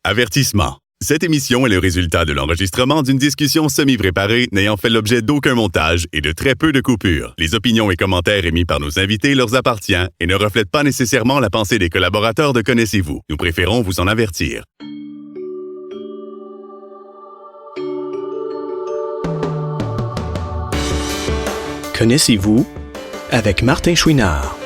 Avertissement. Cette émission est le résultat de l'enregistrement d'une discussion semi-préparée n'ayant fait l'objet d'aucun montage et de très peu de coupures. Les opinions et commentaires émis par nos invités leur appartiennent et ne reflètent pas nécessairement la pensée des collaborateurs de Connaissez-vous. Nous préférons vous en avertir. Connaissez-vous avec Martin Chouinard.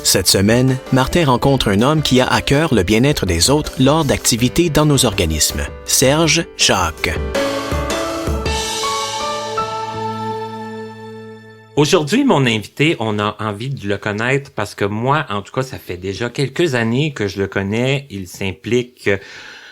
Cette semaine, Martin rencontre un homme qui a à cœur le bien-être des autres lors d'activités dans nos organismes, Serge Jacques. Aujourd'hui, mon invité, on a envie de le connaître parce que moi, en tout cas, ça fait déjà quelques années que je le connais. Il s'implique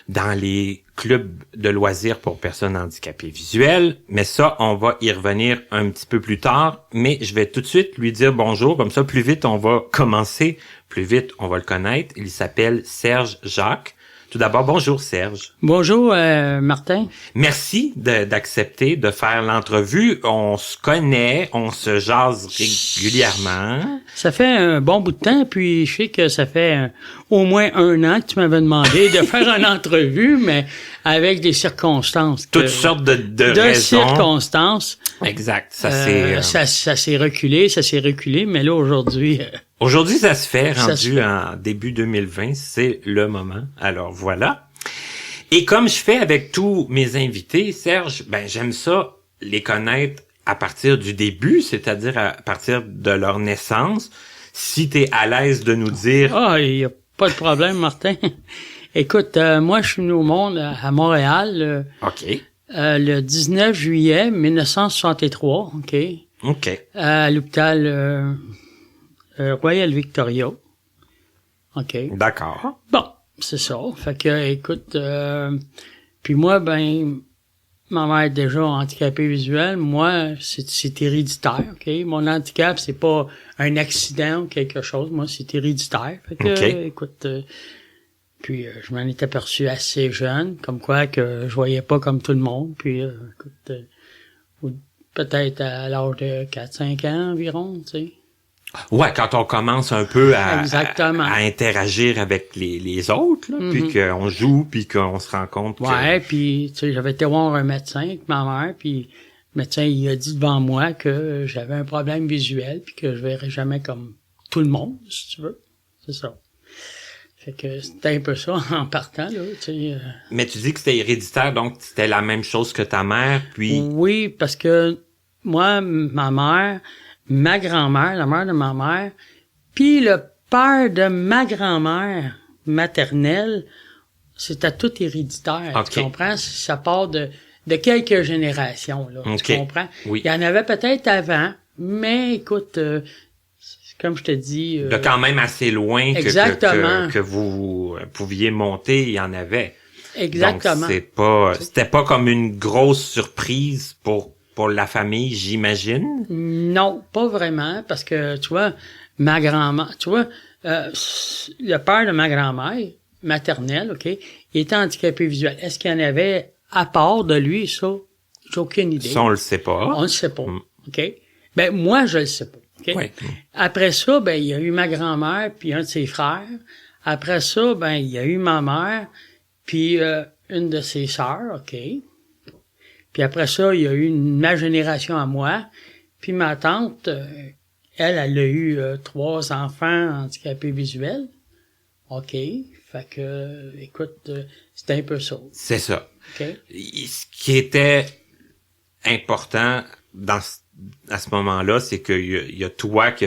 dans les clubs de loisirs pour personnes handicapées visuelles. Mais ça, on va y revenir un petit peu plus tard. Mais je vais tout de suite lui dire bonjour. Comme ça, plus vite on va commencer, plus vite on va le connaître. Il s'appelle Serge Jacques. Tout d'abord, bonjour Serge. Bonjour Martin. Merci d'accepter de faire l'entrevue. On se connaît, on se jase régulièrement. Ça fait un bon bout de temps, puis je sais que ça fait au moins 1 an que tu m'avais demandé de faire une entrevue, mais avec des circonstances. Toutes sortes de raisons. Circonstances. Exact. Ça s'est reculé, mais là aujourd'hui... Aujourd'hui, ça se fait, rendu en début 2020, c'est le moment. Alors voilà. Et comme je fais avec tous mes invités, Serge, j'aime ça les connaître à partir du début, c'est-à-dire à partir de leur naissance. Si t'es à l'aise de nous dire... Ah, il y a pas de problème, Martin. Écoute, moi, je suis venu au monde à Montréal. OK. Le 19 juillet 1963, OK. À l'hôpital... Royal Victoria. OK. D'accord. Bon, c'est ça. Fait que, écoute, puis moi, ma mère est déjà handicapée visuelle. Moi, c'est héréditaire, OK? Mon handicap, c'est pas un accident ou quelque chose. Moi, c'est héréditaire. Fait que, écoute, puis je m'en étais aperçu assez jeune, comme quoi que je voyais pas comme tout le monde. Puis, écoute, peut-être à l'âge de 4-5 ans environ, tu sais. Ouais, quand on commence un peu à interagir avec les autres, là, puis qu'on joue, puis qu'on se rend compte que... Ouais, puis tu sais, j'avais été voir un médecin avec ma mère, puis le médecin, il a dit devant moi que j'avais un problème visuel, puis que je verrais jamais comme tout le monde, si tu veux. C'est ça. Fait que c'était un peu ça en partant, là, tu sais. Mais tu dis que c'était héréditaire, donc c'était la même chose que ta mère, puis... Oui, parce que moi, ma grand-mère, la mère de ma mère, puis le père de ma grand-mère maternelle, c'était tout héréditaire. Okay. Tu comprends? Ça part de quelques générations, là. Okay. Tu comprends? Oui. Il y en avait peut-être avant, mais écoute, comme je te dis... de quand même assez loin que vous pouviez monter, il y en avait. Exactement. Donc c'était pas comme une grosse surprise pour la famille, j'imagine? Non, pas vraiment, parce que, tu vois, ma grand-mère, le père de ma grand-mère, maternelle, OK, il était handicapé visuel. Est-ce qu'il y en avait à part de lui, ça? J'ai aucune idée. Ça, on le sait pas. On le sait pas, OK? Moi, je le sais pas, OK? Oui. Après ça, il y a eu ma grand-mère puis un de ses frères. Après ça, il y a eu ma mère puis une de ses sœurs, OK? Puis après ça, il y a eu ma génération à moi. Puis ma tante, elle a eu 3 enfants handicapés visuels. OK. Fait que, écoute, c'était un peu ça. C'est ça. OK. Ce qui était important à ce moment-là, c'est qu'il y a toi qui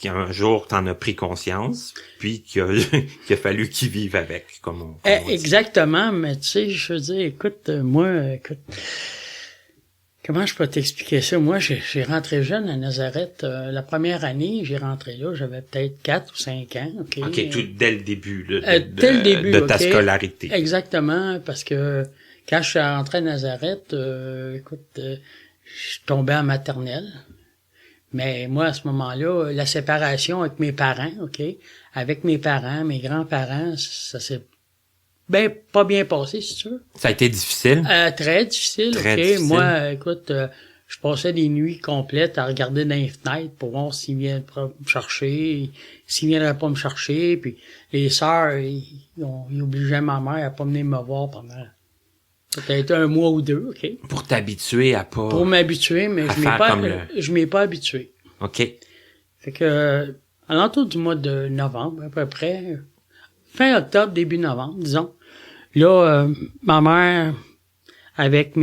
un jour t'en as pris conscience, puis qu'il a fallu qu'il vive avec, comme on dit. Exactement, mais tu sais, je veux dire, écoute, comment je peux t'expliquer ça? Moi, j'ai rentré jeune à Nazareth. La première année, j'ai rentré là, j'avais peut-être 4 ou 5 ans. OK, tout dès le début de ta scolarité. Exactement, parce que quand je suis rentré à Nazareth, je suis tombé en maternelle. Mais moi, à ce moment-là, la séparation avec mes parents, OK? Avec mes parents, mes grands-parents, ça s'est pas bien passé, si tu veux. Ça a été difficile? Très difficile, Très OK? difficile. Moi, écoute, je passais des nuits complètes à regarder dans les fenêtres pour voir s'il viendrait me chercher, s'il viendrait pas me chercher. Puis les sœurs, ils obligeaient ma mère à pas venir me voir pendant peut-être 1 mois ou 2, OK? Pour t'habituer à pas... Pour m'habituer, mais je m'y ai pas habitué. OK. Fait que, à l'entour du mois de novembre, à peu près, fin octobre, début novembre, disons, là, ma mère, avec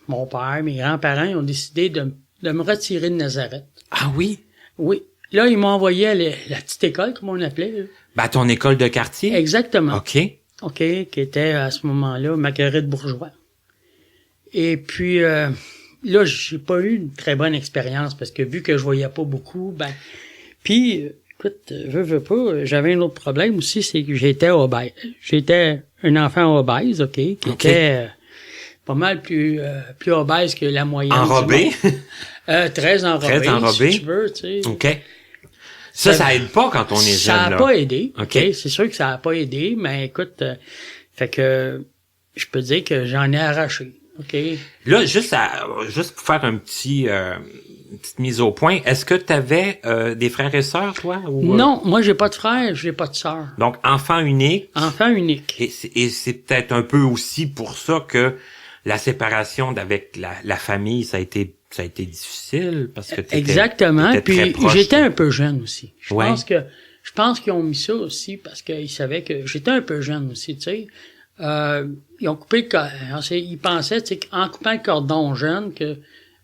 mon père, mes grands-parents, ils ont décidé de me retirer de Nazareth. Ah oui? Oui. Là, ils m'ont envoyé à la petite école, comme on appelait. Là. Ben, ton école de quartier? Exactement. OK. OK, qui était à ce moment-là Marguerite Bourgeois. Et puis, là, j'ai pas eu une très bonne expérience parce que vu que je voyais pas beaucoup, puis, écoute, veux pas, j'avais un autre problème aussi, c'est que j'étais obèse. J'étais un enfant obèse, OK, qui était pas mal plus obèse que la moyenne. Enrobé? Très enrobé, Très enrobé. si tu veux, tu sais. OK. Ça aide pas quand on est jeune, ça a là. pas aidé. OK. Okay? C'est sûr que ça a pas aidé, mais écoute, fait que je peux dire que j'en ai arraché. OK? Là, juste pour faire une petite mise au point, est-ce que tu avais des frères et sœurs, toi? Ou, Non, moi j'ai pas de frère, j'ai pas de sœur. Donc, enfant unique. Enfant unique. Et c'est peut-être un peu aussi pour ça que la séparation d'avec la famille, ça a été difficile parce que Exactement. t'étais très Puis proche. j'étais un peu jeune aussi. Je Ouais. pense qu'ils ont mis ça aussi parce qu'ils savaient que j'étais un peu jeune aussi, tu sais. Ils ont coupé le cordon. Ils pensaient, tu sais, qu'en coupant le cordon jeune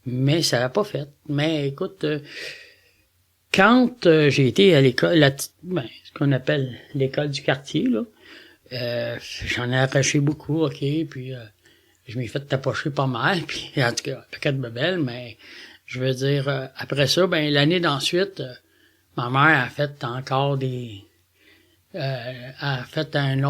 mais ça l'a pas fait. Mais écoute, quand j'ai été à l'école, ce qu'on appelle l'école du quartier, là, j'en ai arraché beaucoup, OK, puis je m'ai fait tapocher pas mal, puis en tout cas, paquet de bebelles, mais je veux dire, après ça, l'année d'ensuite, ma mère a fait encore a fait une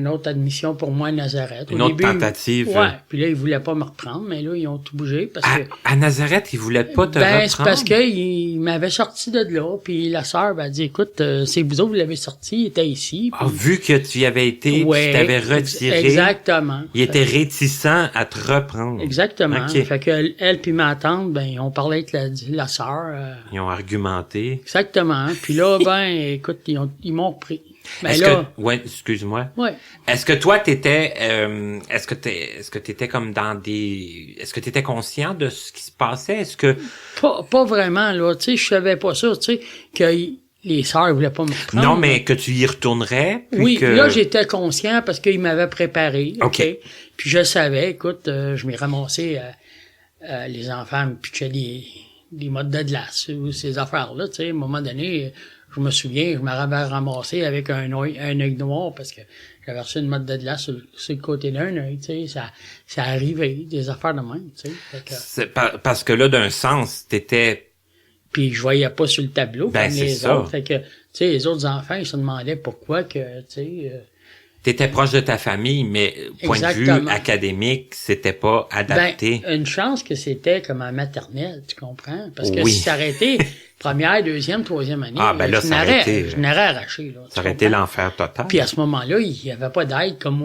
autre admission pour moi à Nazareth. Une autre tentative. Ouais, puis là, ils voulaient pas me reprendre, mais là, ils ont tout bougé parce que... À Nazareth, ils voulaient pas te reprendre? C'est parce qu'ils m'avaient sorti de là, puis la sœur a dit, écoute, c'est vous autres, vous l'avez sorti, il était ici. Puis... vu que tu y avais été, tu t'avais retiré. Exactement. Il était réticent à te reprendre. Exactement. Okay. Fait que elle puis ma tante, ils ont parlé avec la sœur. Ils ont argumenté. Exactement. Puis là, écoute, ils m'ont repris. Excuse-moi. Ouais. Est-ce que toi t'étais, est-ce que t'étais comme est-ce que t'étais conscient de ce qui se passait? Est-ce que pas vraiment là, tu sais, je savais pas ça, tu sais, que les sœurs voulaient pas me prendre. Non, mais que tu y retournerais. Puis oui, là j'étais conscient parce qu'ils m'avaient préparé. OK. Puis je savais, écoute, je m'ai ramassé les enfants me pitchaient des modes de glace ou ces affaires-là, tu sais, à un moment donné. Je me souviens, je m'avais ramassé avec un œil noir parce que j'avais reçu une mode de glace sur le côté d'un œil, tu sais, ça arrivait, des affaires de même, tu sais. C'est parce que là, d'un sens, t'étais... Puis je voyais pas sur le tableau comme les autres, fait que, tu sais, les autres enfants, ils se demandaient pourquoi que, tu sais... T'étais proche de ta famille, mais point de vue académique, c'était pas adapté. Une chance que c'était comme en maternelle, tu comprends? Parce que si ça aurait été première, deuxième, troisième année, je n'aurais arraché. Là, ça aurait été l'enfer total. Puis à ce moment-là, il n'y avait pas d'aide comme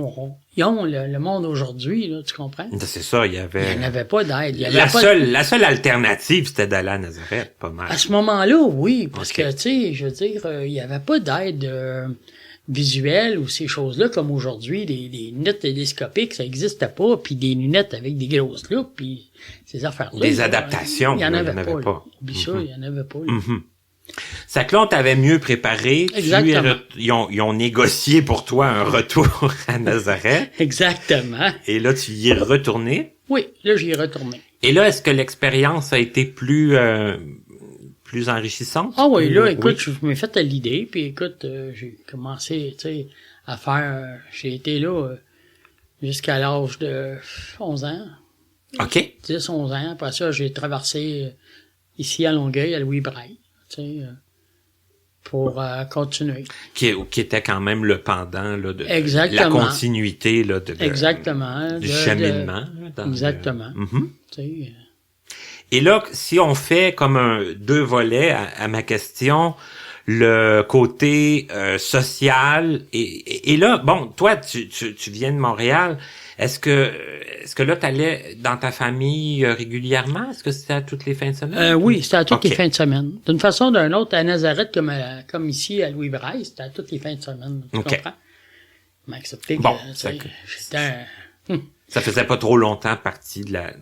ils ont le monde aujourd'hui, là, tu comprends? C'est ça, il y avait... Il n'y en avait pas d'aide. La seule alternative, c'était d'aller à Nazareth, pas mal. À ce moment-là, oui, parce que, tu sais, je veux dire, il n'y avait pas d'aide... visuel ou ces choses-là, comme aujourd'hui, des lunettes télescopiques, ça n'existait pas, puis des lunettes avec des grosses loupes, puis ces affaires-là. Des adaptations. Il n'y en avait pas. Oublie ça, il n'y en avait pas. C'est que là, on t'avait mieux préparé. Exactement. Ils ont négocié pour toi un retour à Nazareth. Exactement. Et là, tu y es retourné. Oui, là, j'y ai retourné. Et là, est-ce que l'expérience a été plus enrichissante? Ah oui, là, écoute, je m'ai fait à l'idée, puis écoute, j'ai commencé, tu sais, à faire, j'ai été là jusqu'à l'âge de 11 ans. OK. 10, 11 ans. Après ça, j'ai traversé ici à Longueuil, à Louis Braille, tu sais, pour continuer. Qui était quand même le pendant là, de Exactement. la continuité là, exactement. Du cheminement. Exactement. Tu sais, et là, si on fait comme deux volets à ma question, le côté social. Et là, bon, toi, tu viens de Montréal. Est-ce que là, t'allais dans ta famille régulièrement? Est-ce que c'était à toutes les fins de semaine? Oui, c'était à toutes les fins de semaine. D'une façon ou d'une autre, à Nazareth, comme ici, à Louis-Braille, c'était à toutes les fins de semaine. Tu comprends? Mais accepté que, j'étais ça faisait pas trop longtemps partie de la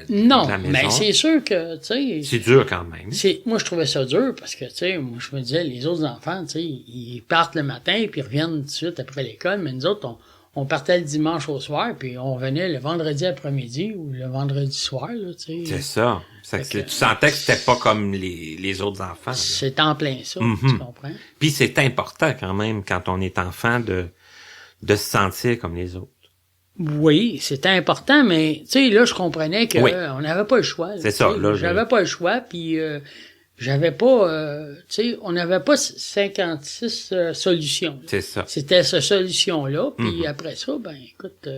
non, maison. mais c'est sûr que, tu sais... C'est dur quand même. Moi, je trouvais ça dur parce que, tu sais, moi, je me disais, les autres enfants, tu sais, ils partent le matin puis ils reviennent tout de suite après l'école, mais nous autres, on partait le dimanche au soir puis on venait le vendredi après-midi ou le vendredi soir, là, tu sais. C'est ça. Tu sentais que c'était pas comme les autres enfants. C'est en plein ça, tu comprends? Puis c'est important quand même, quand on est enfant, de se sentir comme les autres. Oui, c'était important, mais tu sais, là, je comprenais que on n'avait pas le choix. C'est ça, là. J'avais pas le choix, puis j'avais pas, tu sais, on n'avait pas 56 solutions. C'est ça. C'était cette solution-là, puis après ça, ben, écoute...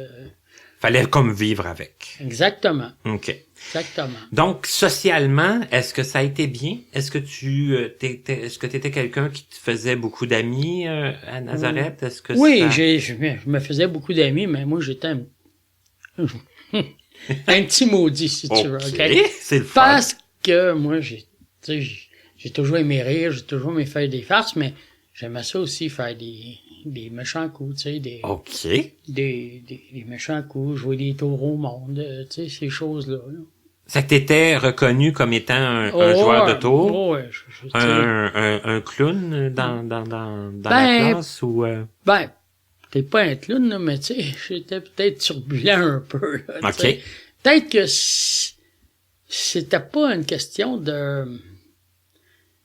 Fallait comme vivre avec. Exactement. OK. Exactement. Donc, socialement, est-ce que ça a été bien? Est-ce que est-ce que t'étais quelqu'un qui te faisait beaucoup d'amis à Nazareth? Est-ce que oui, je me faisais beaucoup d'amis, mais moi, j'étais un petit maudit, si tu veux. Okay? C'est le fun. Parce que moi, j'ai toujours aimé rire, j'ai toujours aimé faire des farces, mais j'aimais ça aussi, faire des méchants coups, tu sais, OK. Des méchants coups, jouer des tours au monde, tu sais, ces choses-là. Là. C'est que t'étais reconnu comme étant un joueur de tours? Ouais, un clown dans la classe ou... Ben, t'es pas un clown, là, mais tu sais, j'étais peut-être turbulent un peu, là, OK. Peut-être que c'était pas une question de...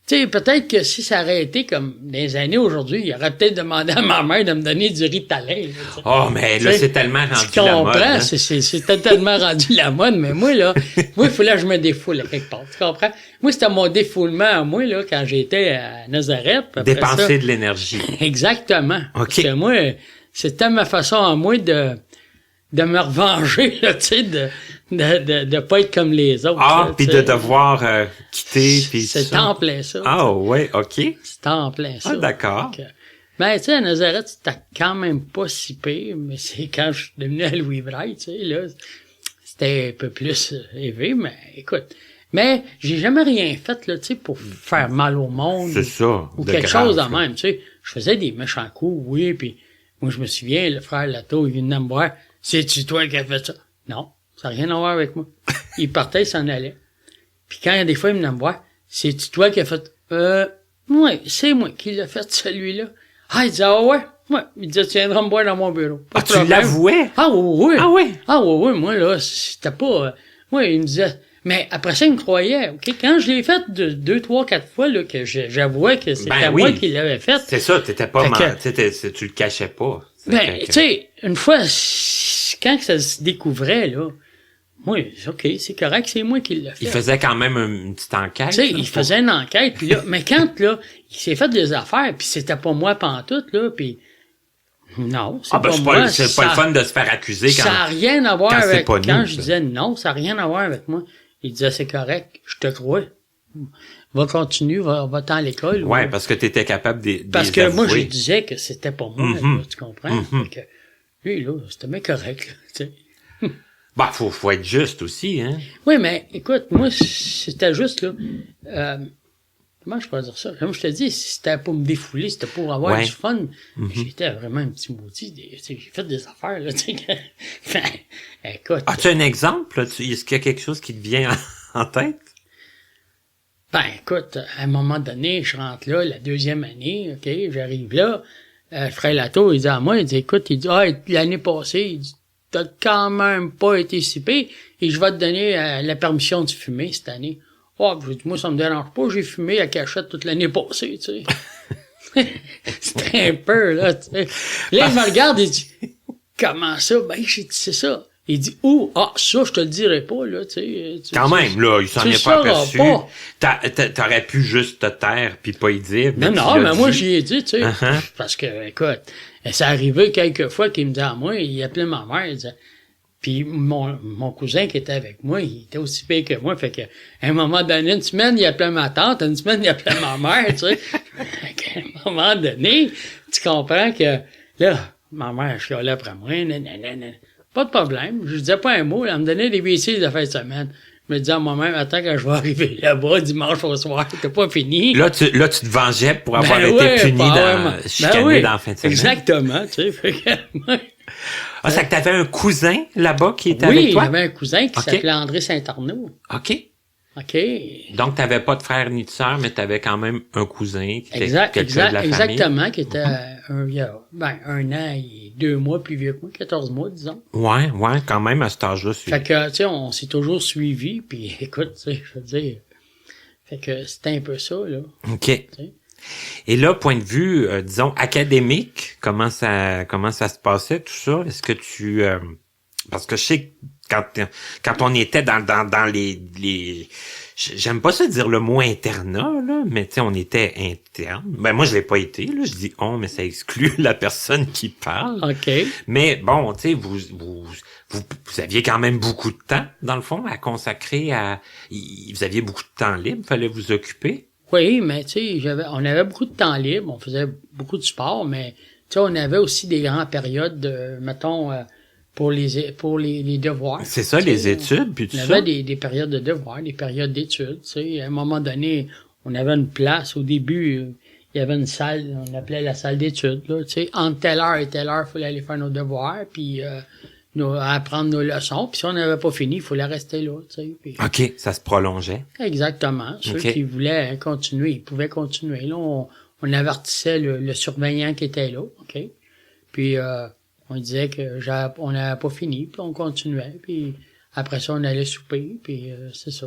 Tu sais, peut-être que si ça aurait été comme des années aujourd'hui, il aurait peut-être demandé à ma mère de me donner du Ritalin. Oh, mais là, c'est tellement rendu la mode. Hein? C'est tellement rendu la mode, mais moi, il fallait que je me défoule à quelque part. Tu comprends? Moi, c'était mon défoulement à moi, là, quand j'étais à Nazareth. Dépenser de l'énergie. Exactement. OK. Parce que moi, c'était ma façon à moi de me revenger, là, tu sais, de pas être comme les autres. Ah, puis de devoir quitter, puis c'est en plein ça. Ah, ouais, OK. C'est en plein ça. Ah, d'accord. Ben, tu sais, à Nazareth, c'était quand même pas si pire, mais c'est quand je suis devenu à Louis-Braille, tu sais, là, c'était un peu plus élevé, mais écoute. Mais j'ai jamais rien fait, là, tu sais, pour faire mal au monde. C'est ça. Ou quelque chose de même, tu sais. Je faisais des méchants coups, oui, puis moi, je me souviens, le frère Lato, il venait me voir. C'est-tu toi qui as fait ça? Non, ça n'a rien à voir avec moi. Il partait, il s'en allait. Puis quand des fois, il venait me voir, c'est-tu toi qui as fait... Ouais, c'est moi qui l'ai fait, celui-là. Ah, il disait, ah ouais. Il disait, tu viendras me voir dans mon bureau. Ah, tu l'avouais? Ah oui. Ah oui? Ah oui, moi, là, c'était pas... moi, il me disait... Mais après ça, il me croyait, OK? Quand je l'ai fait 2, 3, 4 fois, là, que j'avouais que c'était moi qui l'avais fait. C'est ça, t'étais pas tu le cachais pas. Ben, tu sais, une fois, quand ça se découvrait, là, moi, OK, c'est correct, c'est moi qui l'ai fait. Il faisait quand même une petite enquête. Tu sais, il faisait une enquête, puis là, mais quand, là, il s'est fait des affaires, puis c'était pas moi pantoute, là, puis non, c'est pas moi. C'est pas le fun de se faire accuser quand... Ça n'a rien à voir avec... Quand je disais non, ça n'a rien à voir avec moi. Il disait, c'est correct, je te crois. Va continuer, va-t'en à l'école. Ouais, parce que t'étais capable de parce que moi, je disais que c'était pas moi, là, tu comprends? Que, lui, là, c'était bien correct, là, tu sais. Bah, faut être juste aussi, hein. Oui, mais écoute, moi, c'était juste, là, comment je peux dire ça? Comme je te dis, c'était pour me défouler, c'était pour avoir du fun. J'étais vraiment un petit maudit. J'ai fait des affaires, là, tu sais. Écoute. As-tu un exemple, là? Est-ce qu'il y a quelque chose qui te vient en tête? Ben, écoute, à un moment donné, je rentre là, la 2e année, OK, j'arrive là, frère Lato, il dit à moi, il dit, écoute, il dit, l'année passée, il dit, t'as quand même pas été si pire, et je vais te donner la permission de fumer cette année. Je dis, moi, ça me dérange pas, j'ai fumé à cachette toute l'année passée, tu sais. C'était un peu, là, tu sais. Là, il me regarde, il dit, comment ça? Ben, j'ai dit, c'est ça. Il dit, ça, je te le dirai pas, là, tu sais. Quand même, là, il s'en est pas aperçu. T'aurais pu juste te taire pis pas y dire. Non, mais moi, j'y ai dit, tu sais. Parce que, écoute, ça arrivait quelques fois qu'il me disait à moi, il appelait ma mère, il disait, Puis mon cousin qui était avec moi, il était aussi pire que moi. Fait que, à un moment donné, une semaine, il appelait ma tante, une semaine, il appelait ma mère, tu sais. Fait qu'à un moment donné, tu comprends que, là, ma mère chialait après moi, nanana. Pas de problème. Je disais pas un mot, elle me donnait des bêtises de fin de semaine. Je me disais à moi-même, attends quand je vais arriver là-bas dimanche au soir, t'es pas fini. Là, tu te vengeais pour avoir été puni chicané dans la fin de semaine. Exactement, tu sais. Fait que, c'est que t'avais un cousin là-bas qui était avec toi? Oui, j'avais un cousin qui s'appelait André Saint-Arnaud. OK. Donc, t'avais pas de frère ni de sœur, mais t'avais quand même un cousin qui était quelqu'un de la famille. Exactement, qui était un an et 2 mois plus vieux que moi, 14 mois, disons. Ouais, quand même, à cet âge-là. Fait que, tu sais, on s'est toujours suivis, puis écoute, tu sais, je veux dire, fait que c'était un peu ça, là. OK. T'sais. Et là, point de vue, disons, académique, comment ça se passait, tout ça? Est-ce que tu... parce que je sais que quand on était dans les j'aime pas ça dire le mot internat, là, mais tu sais, on était interne. Ben, moi, je l'ai pas été, là. Je dis on, mais ça exclut la personne qui parle. OK. Mais bon, tu sais, vous aviez quand même beaucoup de temps, dans le fond, à consacrer vous aviez beaucoup de temps libre, fallait vous occuper. Oui, mais tu sais, on avait beaucoup de temps libre, on faisait beaucoup de sport, mais tu sais, on avait aussi des grandes périodes de, mettons, pour les devoirs. C'est ça, les études, puis tout ça. On avait des périodes de devoirs, des périodes d'études, tu sais. À un moment donné, on avait une place, au début, il y avait une salle, on appelait la salle d'études, là, tu sais. Entre telle heure et telle heure, il fallait aller faire nos devoirs, puis apprendre nos leçons, puis si on n'avait pas fini, il fallait rester là, tu sais. Puis, OK, ça se prolongeait. Exactement. Ceux qui voulaient continuer, ils pouvaient continuer. Là, on avertissait le surveillant qui était là, OK? Puis on disait que on n'avait pas fini, puis on continuait, puis après ça, on allait souper, puis c'est ça.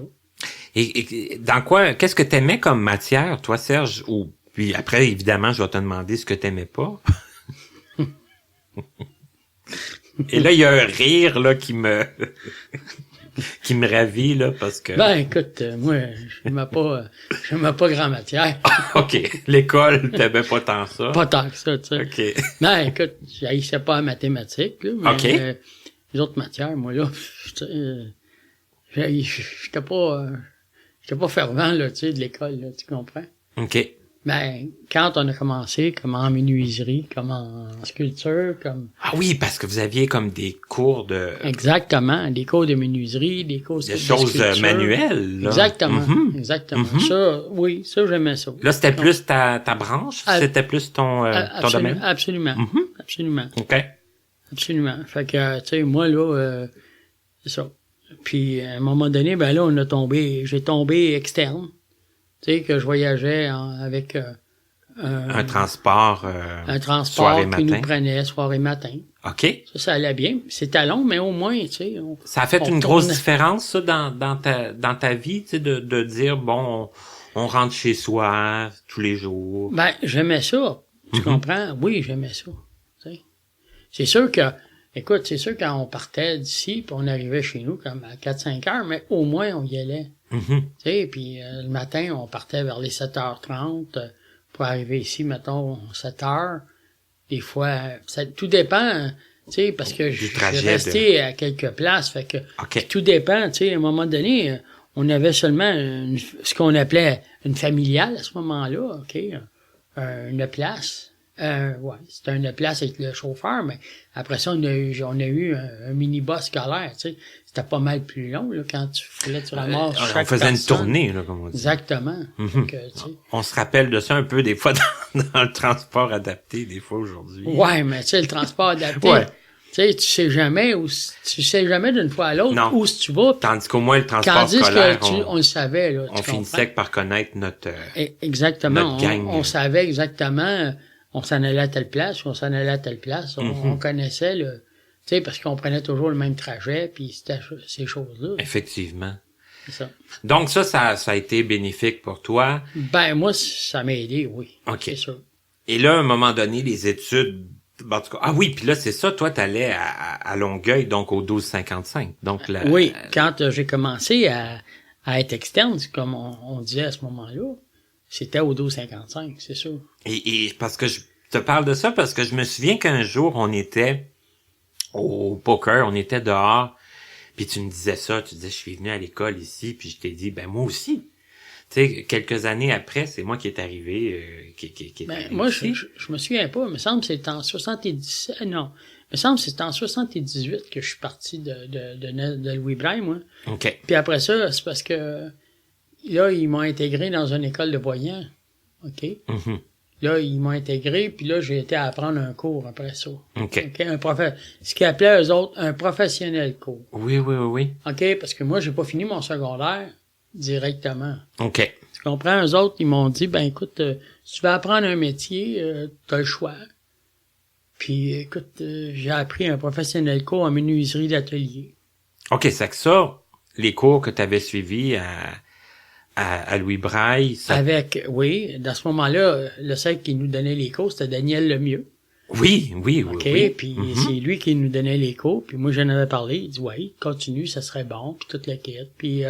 Et dans quoi, qu'est-ce que t'aimais comme matière, toi, Serge? Ou puis après, évidemment, je vais te demander ce que t'aimais pas. Et là, il y a un rire là qui me ravit là parce que. Ben écoute, moi, je n'aimais pas grand matière. OK, l'école, t'aimais pas tant ça. Pas tant que ça, tu sais. OK. Ben écoute, j'haïssais pas la mathématique, là, mais OK. Les autres matières, moi là, j'étais pas fervent là, tu sais, de l'école, là, tu comprends? OK. Ben, quand on a commencé, comme en menuiserie, comme en sculpture, comme... Ah oui, parce que vous aviez comme des cours de... Exactement, des cours de menuiserie, des cours de choses sculpture. Manuelles, là. Exactement, Mm-hmm. exactement. Mm-hmm. Ça, oui, ça, j'aimais ça. Là, c'était plus ta branche? C'était plus ton domaine? Absolument, Mm-hmm. absolument. OK. Absolument. Fait que, tu sais, moi, là, c'est ça. Puis, à un moment donné, ben là, j'ai tombé externe. Tu sais, que je voyageais avec un transport qui nous prenait soir et matin. OK. Ça allait bien. C'était long, mais au moins, tu sais... Ça a fait une grosse différence, ça, dans ta vie, tu sais, de dire, bon, on rentre chez soi tous les jours. Ben, j'aimais ça. Tu comprends? Oui, j'aimais ça. Tu sais. C'est sûr que... Écoute, c'est sûr quand on partait d'ici, puis on arrivait chez nous comme à 4-5 heures, mais au moins, on y allait. Mm-hmm. Tu sais, puis le matin, on partait vers les 7h30 pour arriver ici, mettons, 7h. Des fois, ça tout dépend, tu sais, parce que je suis resté à quelques places, fait que tout dépend, tu sais, à un moment donné, on avait seulement ce qu'on appelait une familiale à ce moment-là, OK, une place. Ouais, c'était une place avec le chauffeur, mais après ça, on a eu un mini-bus scolaire, tu sais. C'était pas mal plus long, là, quand tu ramasses chaque on faisait personne. Une tournée, là, comme on dit. Exactement. Mm-hmm. Donc, on se rappelle de ça un peu, des fois, dans le transport adapté, des fois, aujourd'hui. Ouais, mais tu sais, le transport adapté, tu sais, tu sais jamais d'une fois à l'autre où tu vas. Tandis qu'au moins, le transport scolaire, on le savait, là. On finissait par connaître notre gang. On savait exactement, on s'en allait à telle place, ou on s'en allait à telle place. On connaissait tu sais, parce qu'on prenait toujours le même trajet, puis c'était ces choses-là. Effectivement. C'est ça. Donc ça a été bénéfique pour toi? Ben, moi, ça m'a aidé, oui. OK. C'est sûr. Et là, à un moment donné, les études... En tout cas, oui, puis là, c'est ça, toi, t'allais à Longueuil, donc au 1255. Donc oui, quand j'ai commencé à être externe, comme on disait à ce moment-là, c'était au 1255, c'est sûr. Et parce que je te parle de ça, parce que je me souviens qu'un jour, on était au poker, on était dehors, Puis tu me disais ça, tu disais, je suis venu à l'école ici, puis je t'ai dit, ben moi aussi. Tu sais, quelques années après, c'est moi qui est arrivé, qui est arrivé Moi, ici. je me souviens pas, il me semble que c'est en 77, non. Il me semble que c'est en 78 que je suis parti de Louis Braille, moi. OK. Puis après ça, c'est parce que là, ils m'ont intégré dans une école de voyants. OK? Mhm. Là, ils m'ont intégré, puis là, j'ai été à apprendre un cours après ça. OK. Ce qu'ils appelaient eux autres un professionnel cours. Oui. OK? Parce que moi, j'ai pas fini mon secondaire directement. OK. Tu comprends? Eux autres, ils m'ont dit, ben écoute, si tu veux apprendre un métier, t'as le choix. Puis écoute, j'ai appris un professionnel cours en menuiserie d'atelier. OK, c'est que ça, les cours que tu avais suivis à Louis Braille, ça... Oui, dans ce moment-là, le seul qui nous donnait les cours, c'était Daniel Lemieux. Oui. OK, puis Mhm. c'est lui qui nous donnait les cours, puis moi j'en avais parlé, il dit ouais, continue, ça serait bon, puis toute la quête, puis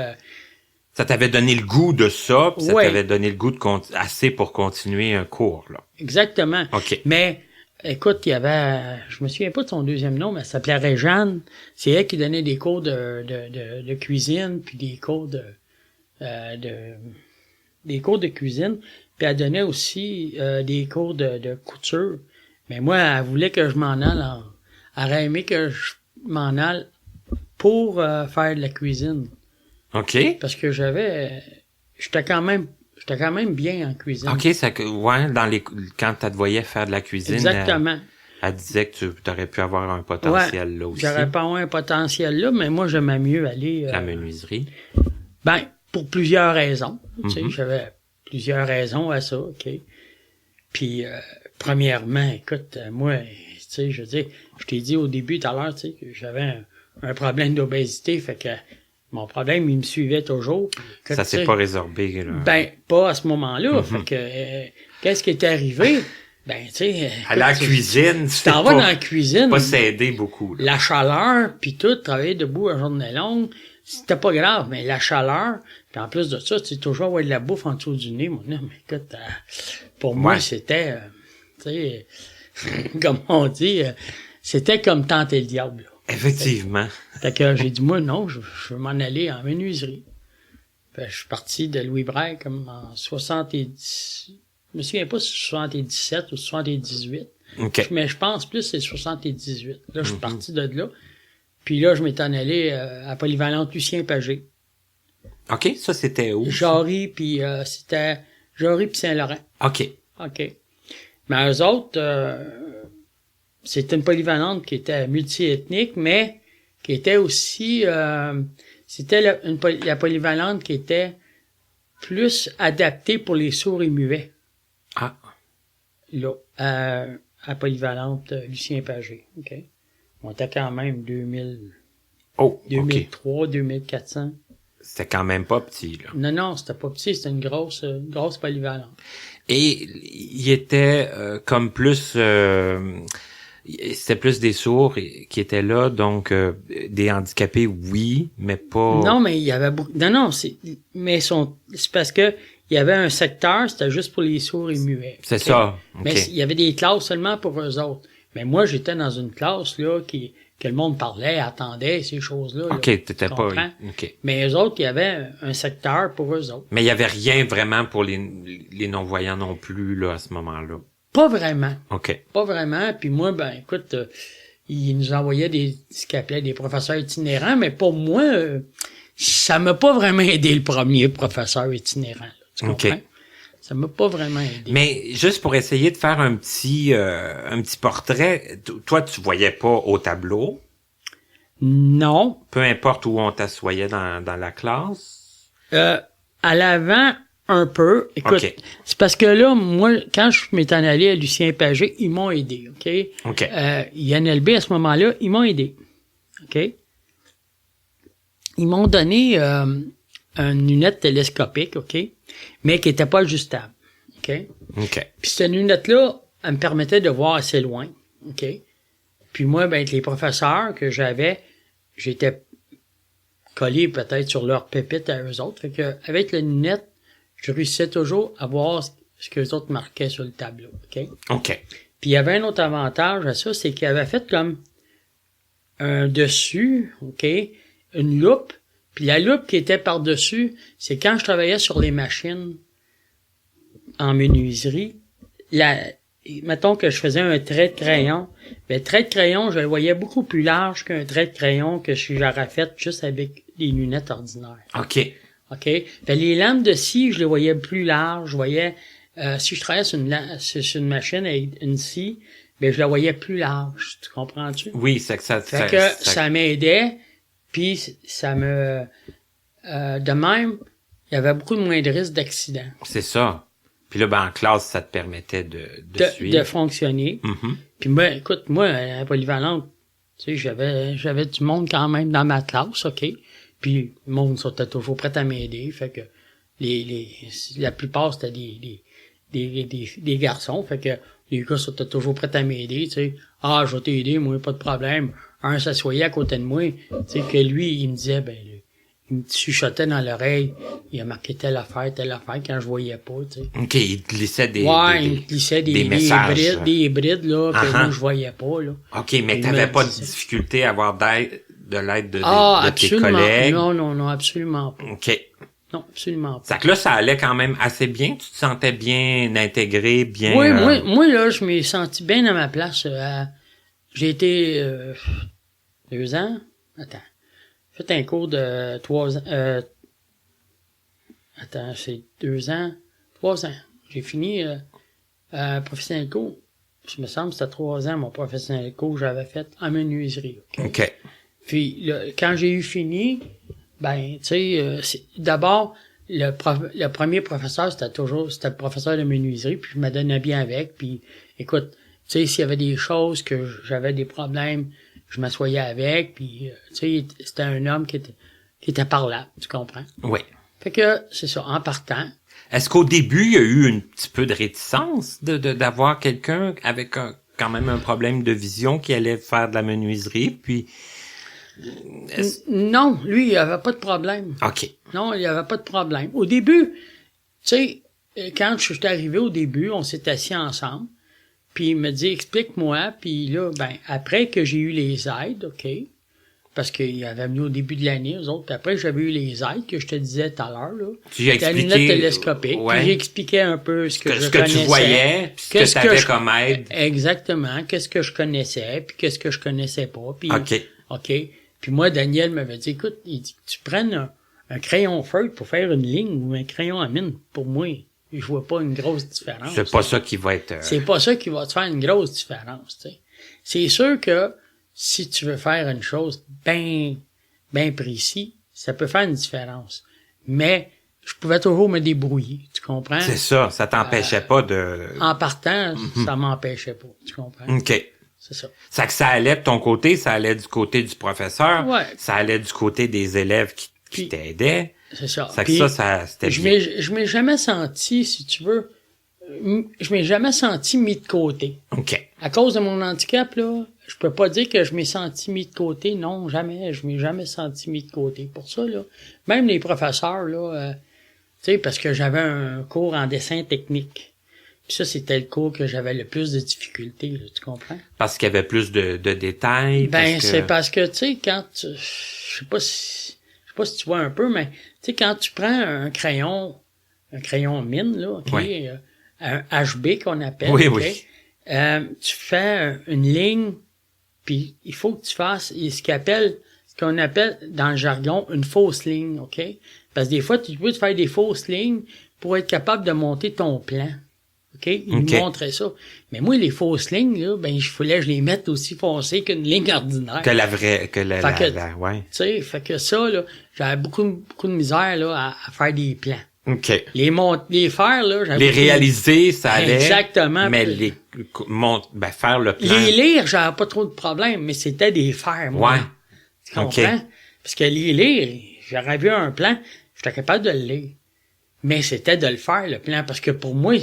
Ça t'avait donné le goût de ça, puis ça Ouais. t'avait donné le goût de assez pour continuer un cours, là. exactement. OK. Mais écoute, il y avait, je me souviens pas de son deuxième nom, mais elle s'appelait Réjeanne. C'est elle qui donnait des cours de cuisine, puis des cours des cours de cuisine, puis elle donnait aussi des cours de couture. Mais moi, elle voulait que je m'en aille, elle aurait aimé que je m'en aille pour faire de la cuisine. OK. Parce que j'étais quand même bien en cuisine. OK, ça que ouais, quand tu te voyais faire de la cuisine, Exactement. elle disait que tu aurais pu avoir un potentiel là aussi. J'aurais pas un potentiel là, mais moi j'aimais mieux aller La menuiserie. ben pour plusieurs raisons. Tu sais, Mhm. j'avais plusieurs raisons à ça, OK. Puis premièrement, écoute, moi, tu sais, je veux dire, je t'ai dit au début tout à l'heure, tu sais, que j'avais un problème d'obésité, fait que mon problème, il me suivait toujours. Que, Ça tu s'est sais, pas résorbé, là. Ben, pas à ce moment-là. Mhm. Fait que, qu'est-ce qui est arrivé? Ben, tu sais... À la cuisine, Tu t'en vas dans la cuisine, pas s'aider beaucoup, là. la chaleur, puis tout, travailler debout à journée longue, c'était pas grave, mais la chaleur, puis en plus de ça, tu sais, toujours avoir de la bouffe en dessous du nez, mon homme, écoute, pour moi, Ouais. c'était, tu sais, comme on dit, c'était comme tenter le diable, là. Effectivement. Fait que j'ai dit, moi, non, je veux m'en aller en menuiserie. Fait que je suis parti de Louis Braille comme en 70... Je me souviens pas si c'est 77 ou 78. OK. Mais je pense plus c'est 78. Là, je suis parti de là. Puis là, je m'étais en allé à Polyvalente Lucien Pagé. OK, ça, c'était où? Jory, puis c'était Jory puis Saint-Laurent. OK. OK. Mais eux autres, c'était une polyvalente qui était multiethnique, mais qui était aussi... c'était la polyvalente qui était plus adaptée pour les sourds et muets. Ah. Là, à polyvalente Lucien Pagé. OK. On était quand même 2000, Oh, OK. 2003, 2400. C'était quand même pas petit, là. Non, c'était pas petit, c'était une grosse polyvalente. Et il était comme plus... c'était plus des sourds qui étaient là, donc des handicapés, oui, mais pas... Non, mais il y avait beaucoup... Non, c'est parce que il y avait un secteur, c'était juste pour les sourds et muets. C'est OK? ça. OK. Mais il y avait des classes seulement pour eux autres. Mais moi, j'étais dans une classe, là, que le monde parlait, attendait, ces choses-là. OK, là. t'étais Tu pas... comprends? OK. Mais eux autres, il y avait un secteur pour eux autres. Mais il y avait rien vraiment pour les non-voyants non plus, là, à ce moment-là. Pas vraiment. OK. Pas vraiment. Puis moi, ben, écoute, ils nous envoyaient ce qu'ils appelaient des professeurs itinérants, mais pour moi, ça m'a pas vraiment aidé le premier professeur itinérant. Là, tu comprends? OK. Ça m'a pas vraiment aidé. Mais juste pour essayer de faire un petit portrait, toi, tu voyais pas au tableau, Non. peu importe où on t'assoyait dans la classe. À l'avant, un peu. Écoute, OK. c'est parce que là, moi, quand je m'étais en allé à Lucien Pagé, ils m'ont aidé, OK? OK. INLB, à ce moment-là, ils m'ont aidé. OK? Ils m'ont donné une lunette télescopique, OK? Mais qui était pas ajustable. OK? OK. Puis cette lunette-là, elle me permettait de voir assez loin. OK? Puis moi, ben, avec les professeurs que j'avais, j'étais collé peut-être sur leur pépite à eux autres. Fait que, avec la lunette, je réussissais toujours à voir ce que les autres marquaient sur le tableau. OK? OK. Puis il y avait un autre avantage à ça, c'est qu'ils avaient fait comme un dessus, OK? une loupe, puis la loupe qui était par-dessus, c'est quand je travaillais sur les machines en menuiserie, mettons que je faisais un trait de crayon, le trait de crayon, je le voyais beaucoup plus large qu'un trait de crayon que j'aurais fait juste avec des lunettes ordinaires. OK. OK? Fait les lampes de scie, je les voyais plus larges. Je voyais, si je travaillais sur une machine avec une scie, ben je la voyais plus large. Tu comprends-tu? Oui, c'est que ça m'aidait, puis ça me... de même, il y avait beaucoup moins de risques d'accident. C'est ça. Puis là, en classe, ça te permettait de suivre. De fonctionner. Mm-hmm. Puis moi, écoute, moi, à la polyvalente, tu sais, j'avais du monde quand même dans ma classe, OK? Puis le monde était toujours prêt à m'aider. Fait que la plupart, c'était des garçons. Fait que les gars étaient toujours prêts à m'aider, tu sais. Ah, je vais t'aider, moi, pas de problème. Un s'assoyait à côté de moi, tu sais, que lui, il me disait, il me chuchotait dans l'oreille, il a marqué telle affaire, quand je voyais pas, tu sais. OK, il te glissait des messages. Des brides, là, que moi, je voyais pas, là. OK, mais t'avais pas de difficulté à avoir de l'aide de tes collègues? Non, absolument pas. OK. Non, absolument pas. C'est que là, ça allait quand même assez bien? Tu te sentais bien intégré, bien... Oui, moi, là, je m'ai senti bien à ma place. J'ai été 2 ans. Attends. J'ai fait un cours de 3 ans. C'est 2 ans. 3 ans. J'ai fini professionnel cours. Je me semble que c'était 3 ans, mon professionnel cours que j'avais fait en menuiserie. OK. Puis, là, quand j'ai eu fini, tu sais, d'abord, le premier professeur, c'était le professeur de menuiserie, puis je me donnais bien avec, puis écoute, tu sais, s'il y avait des choses que j'avais des problèmes, je m'assoyais avec, puis tu sais, c'était un homme qui était parlable, tu comprends? Oui. Fait que, c'est ça, en partant. Est-ce qu'au début, il y a eu un petit peu de réticence d'avoir quelqu'un avec quand même un problème de vision qui allait faire de la menuiserie, puis... Non, lui, il avait pas de problème. OK. Non, il y avait pas de problème. Au début, tu sais, quand je suis arrivé au début, on s'est assis ensemble, puis il me dit, explique-moi, puis là, après que j'ai eu les aides, OK, parce qu'il avait venu au début de l'année, eux autres, puis après j'avais eu les aides que je te disais tout à l'heure, là. Tu as expliqué... La lunette télescopique, ouais. puis j'expliquais un peu ce que je que connaissais. Tu voyais, puis ce que tu avais comme aide. Exactement, qu'est-ce que je connaissais, puis qu'est-ce que je connaissais pas, puis... OK. Puis moi, Daniel m'avait dit, écoute, il dit que tu prennes un crayon feutre pour faire une ligne ou un crayon à mine. Pour moi, je vois pas une grosse différence. C'est pas ça qui va être... C'est pas ça qui va te faire une grosse différence, tu sais. C'est sûr que si tu veux faire une chose bien précis, ça peut faire une différence. Mais je pouvais toujours me débrouiller, tu comprends? C'est ça t'empêchait pas de... En partant, ça m'empêchait pas, tu comprends? OK. C'est ça. C'est que ça allait de ton côté, ça allait du côté du professeur, ouais. Ça allait du côté des élèves qui t'aidaient. C'est ça. C'est que ça, c'était bien. Je m'ai jamais senti, si tu veux, je m'ai jamais senti mis de côté. OK. À cause de mon handicap, là, je peux pas dire que je m'ai senti mis de côté. Non, jamais. Je m'ai jamais senti mis de côté. Pour ça, là, même les professeurs, là, tu sais, parce que j'avais un cours en dessin technique. Puis ça, c'était le cours que j'avais le plus de difficultés, là, tu comprends? Parce qu'il y avait plus de détails. C'est parce que, tu sais, quand je sais pas si tu vois un peu, mais, tu sais, quand tu prends un crayon mine, là, OK? Oui. Un HB qu'on appelle, oui, OK? Oui. Tu fais une ligne, puis il faut que tu fasses ce qu'on appelle, dans le jargon, une fausse ligne, OK? Parce que des fois, tu peux te faire des fausses lignes pour être capable de monter ton plan. OK? Il nous montrait ça. Mais moi, les fausses lignes, là, il fallait que je les mette aussi foncées qu'une ligne ordinaire. Que la vraie, ouais. Tu sais, fait que ça, là, j'avais beaucoup de misère, là, à faire des plans. OK. Les faire, là, j'avais les réaliser, ça allait. Exactement. Mais faire le plan. Les lire, j'avais pas trop de problème, mais c'était des faire, moi. Ouais. Tu comprends? Parce que les lire, j'aurais vu un plan, j'étais capable de le lire. Mais c'était de le faire, le plan, parce que pour moi,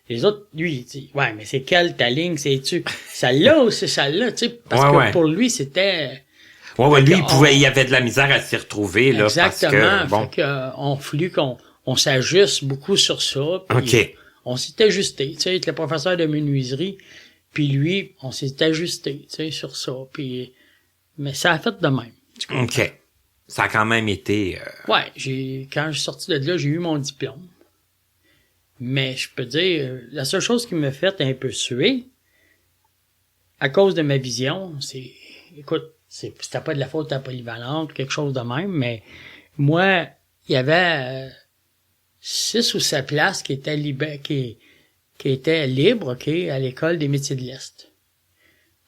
les autres, lui, il dit, ouais, mais c'est quelle ta ligne, c'est-tu celle-là ou c'est celle-là, tu sais, parce que pour lui, c'était... Ouais, lui, il avait de la misère à s'y retrouver, là. Exactement. Parce que, fait que, on fallu qu'on s'ajuste beaucoup sur ça. Puis OK. On s'est ajusté, tu sais, avec le professeur de menuiserie, puis lui, on s'est ajusté, tu sais, sur ça. Puis, mais ça a fait de même. OK. Ça a quand même été... Ouais, quand je suis sorti de là, j'ai eu mon diplôme. Mais je peux dire, la seule chose qui m'a fait un peu suer, à cause de ma vision, écoute, c'était pas de la faute à Polyvalente ou quelque chose de même, mais moi, il y avait 6 ou 7 places qui étaient libres, OK, à l'école des métiers de l'Est.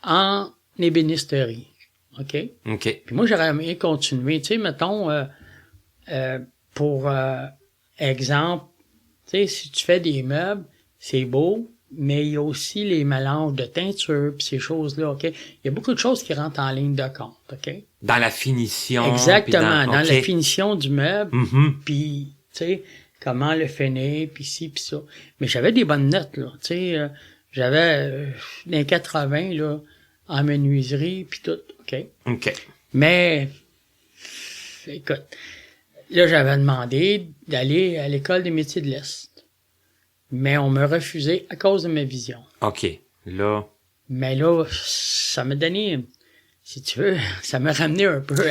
En ébénisterie. OK? OK. Puis moi, j'aurais aimé continuer. Tu sais, mettons, pour exemple, tu sais, si tu fais des meubles, c'est beau, mais il y a aussi les mélanges de teinture puis ces choses-là, OK? Il y a beaucoup de choses qui rentrent en ligne de compte, OK? Dans la finition. Exactement, dans OK. la finition du meuble, Mhm. puis, tu sais, comment le finir, puis ci, puis ça. Mais j'avais des bonnes notes, là, tu sais, j'avais dans les 80, là, en menuiserie, puis tout, OK? OK. Mais, écoute, là, j'avais demandé d'aller à l'école des métiers de l'Est. Mais on me refusait à cause de ma vision. OK. Là... Mais là, ça m'a donné, si tu veux, ça m'a ramené un peu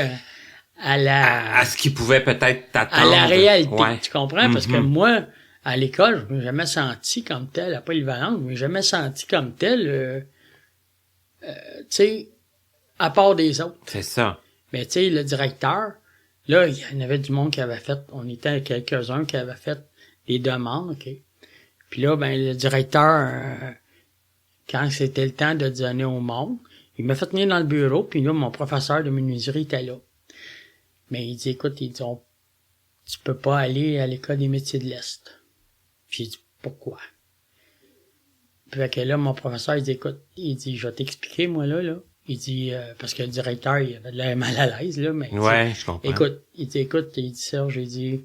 À ce qui pouvait peut-être t'attendre. à la réalité. Ouais. Tu comprends? Parce que Mhm. moi, à l'école, je m'ai jamais senti comme tel, à Polyvalente, je m'ai jamais senti comme tel, tu sais, à part des autres. C'est ça. Mais tu sais, le directeur, là, il y en avait du monde qui avait fait, on était quelques-uns qui avaient fait des demandes, OK? Puis là, ben, le directeur, quand c'était le temps de donner au monde, il m'a fait venir dans le bureau, puis là, mon professeur de menuiserie était là. Mais il dit, écoute, tu peux pas aller à l'école des métiers de l'Est. Puis j'ai dit, pourquoi? Puis fait que là, mon professeur, il dit, écoute, il dit, je vais t'expliquer, moi, là. Il dit, parce que le directeur, il avait de l'air mal à l'aise, là, mais. Ouais, je comprends. Écoute, il dit, Serge, il dit,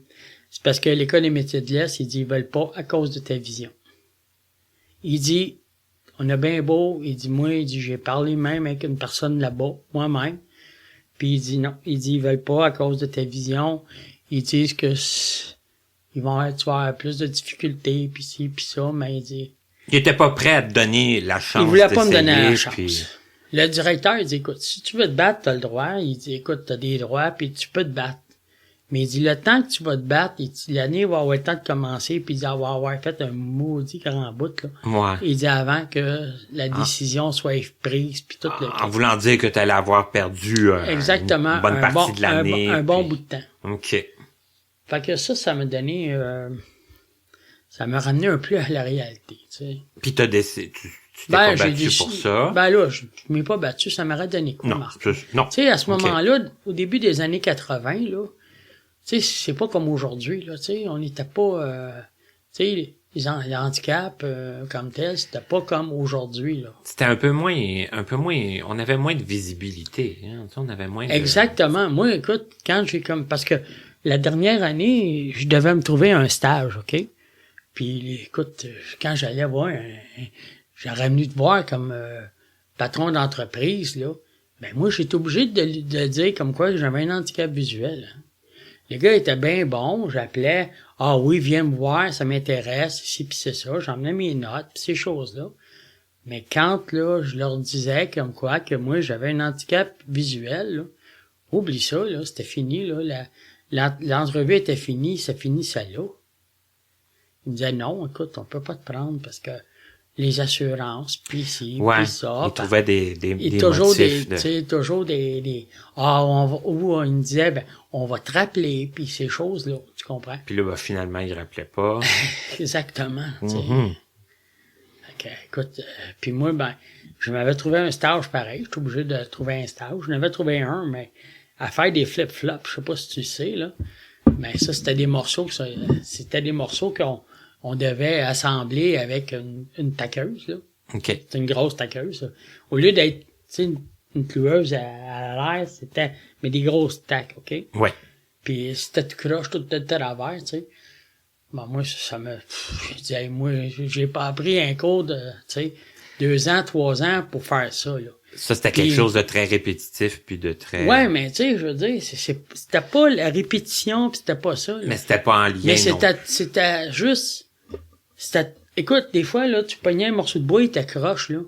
c'est parce que l'école des métiers de l'Est, il dit, ils veulent pas à cause de ta vision. Il dit, on a bien beau, il dit, moi, il dit, j'ai parlé même avec une personne là-bas, moi-même. Puis il dit, non, il dit, ils veulent pas à cause de ta vision. Ils disent que tu vas avoir plus de difficultés, puis ci, puis ça, mais il dit... Il était pas prêt à te donner la chance. Il voulait pas me donner d'essayer, la chance. puis- Le directeur, il dit, écoute, si tu veux te battre, t'as le droit. Il dit, écoute, t'as des droits, puis tu peux te battre. Mais il dit, le temps que tu vas te battre, il dit, l'année va avoir le temps de commencer, puis il dit, va avoir fait un maudit grand bout, là. Ouais. Il dit, avant que la décision soit prise, puis tout le En voulant dire que tu allais avoir perdu Exactement. une bonne partie de l'année. Un bon puis- bout de temps. OK. Fait que ça m'a donné, ça m'a ramené un peu à la réalité, tu sais. Puis t'as décidé, tu t'es pas battu pour ça. Ben là, je m'ai pas battu, ça m'aurait donné quoi, non, Marc? non. Tu sais, à ce OK. moment-là, au début des années 80, là, tu sais, c'est pas comme aujourd'hui, là, tu sais, on n'était pas, tu sais, les handicaps comme tel, c'était pas comme aujourd'hui, là. C'était un peu moins, on avait moins de visibilité, hein. Tu sais, on avait moins de... Exactement. Moi, écoute, quand j'ai parce que la dernière année, je devais me trouver un stage, OK? Puis, écoute, quand j'allais voir, j'aurais venu te voir comme patron d'entreprise, là. Ben, moi, j'étais obligé de dire comme quoi que j'avais un handicap visuel. Hein. Le gars était bien bon, j'appelais, ah oui, viens me voir, ça m'intéresse, ici pis c'est ça, j'emmenais mes notes, pis ces choses-là. Mais quand, là, je leur disais comme quoi que moi, j'avais un handicap visuel, là, oublie ça, là, c'était fini, là, l'entrevue était finie, ça finissait là. Ils me disaient, non, écoute, on peut pas te prendre parce que les assurances, puis ci, Ouais, puis ça. il trouvait des Et toujours motifs tu sais, toujours des ou il me disait, ben, on va te rappeler, puis ces choses-là, tu comprends? Puis là, ben, finalement, il rappelait pas. Exactement, tu sais. Mhm. Fait que, écoute, puis moi, ben, je m'avais trouvé un stage pareil, j'étais obligé de trouver un stage. Je n'avais trouvé un, mais à faire des flip-flops, je sais pas si tu sais, là. Mais ça, c'était des morceaux qu'on devait assembler avec une taqueuse, là. OK. C'est une grosse taqueuse, ça. Au lieu d'être, tu sais, une cloueuse à l'air, c'était, mais des grosses tacs, OK? Ouais. Puis c'était tout croche, tout de travers, tu sais. Ben, moi, ça me, j'ai dit, hey, moi, j'ai pas appris un cours de, tu sais, 2 ans, 3 ans pour faire ça, là. Ça, c'était quelque Puis- chose de très répétitif puis de très... Ouais, mais tu sais, je veux dire, c'était pas la répétition pis c'était pas ça, là. Mais c'était pas en lien, Mais non. c'était juste, écoute, des fois, là, tu pognais un morceau de bois, il était croche, là.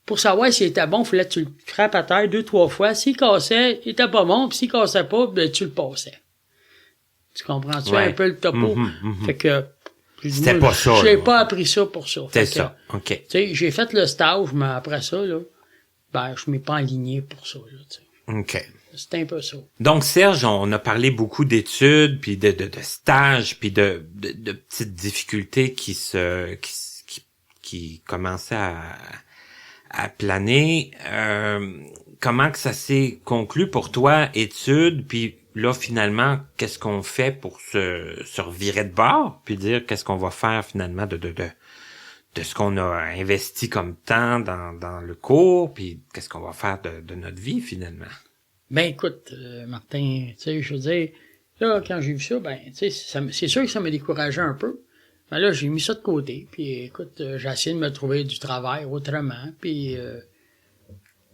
pour savoir s'il était bon, il fallait que tu le frappes à terre 2-3 fois. S'il cassait, il était pas bon, puis s'il cassait pas, ben, tu le passais. Tu comprends-tu un peu le topo? Fait que, c'était pas ça. J'ai là. pas appris ça pour ça. C'est Fait ça. que, OK. tu sais, j'ai fait le stage, mais après ça, là, ben, je m'ai pas aligné pour ça, là, tu sais. OK. C'était un peu ça. Donc, Serge, on a parlé beaucoup d'études, puis de stages, puis de petites difficultés qui commençaient à planer. Comment que ça s'est conclu pour toi, études, puis là, finalement, qu'est-ce qu'on fait pour se revirer de bord, puis dire qu'est-ce qu'on va faire finalement de ce qu'on a investi comme temps dans le cours, puis qu'est-ce qu'on va faire de notre vie finalement? Ben écoute, Martin, tu sais, je veux dire, là, quand j'ai vu ça, ben, tu sais, c'est sûr que ça m'a découragé un peu. Mais là, j'ai mis ça de côté, puis écoute, j'ai essayé de me trouver du travail autrement, puis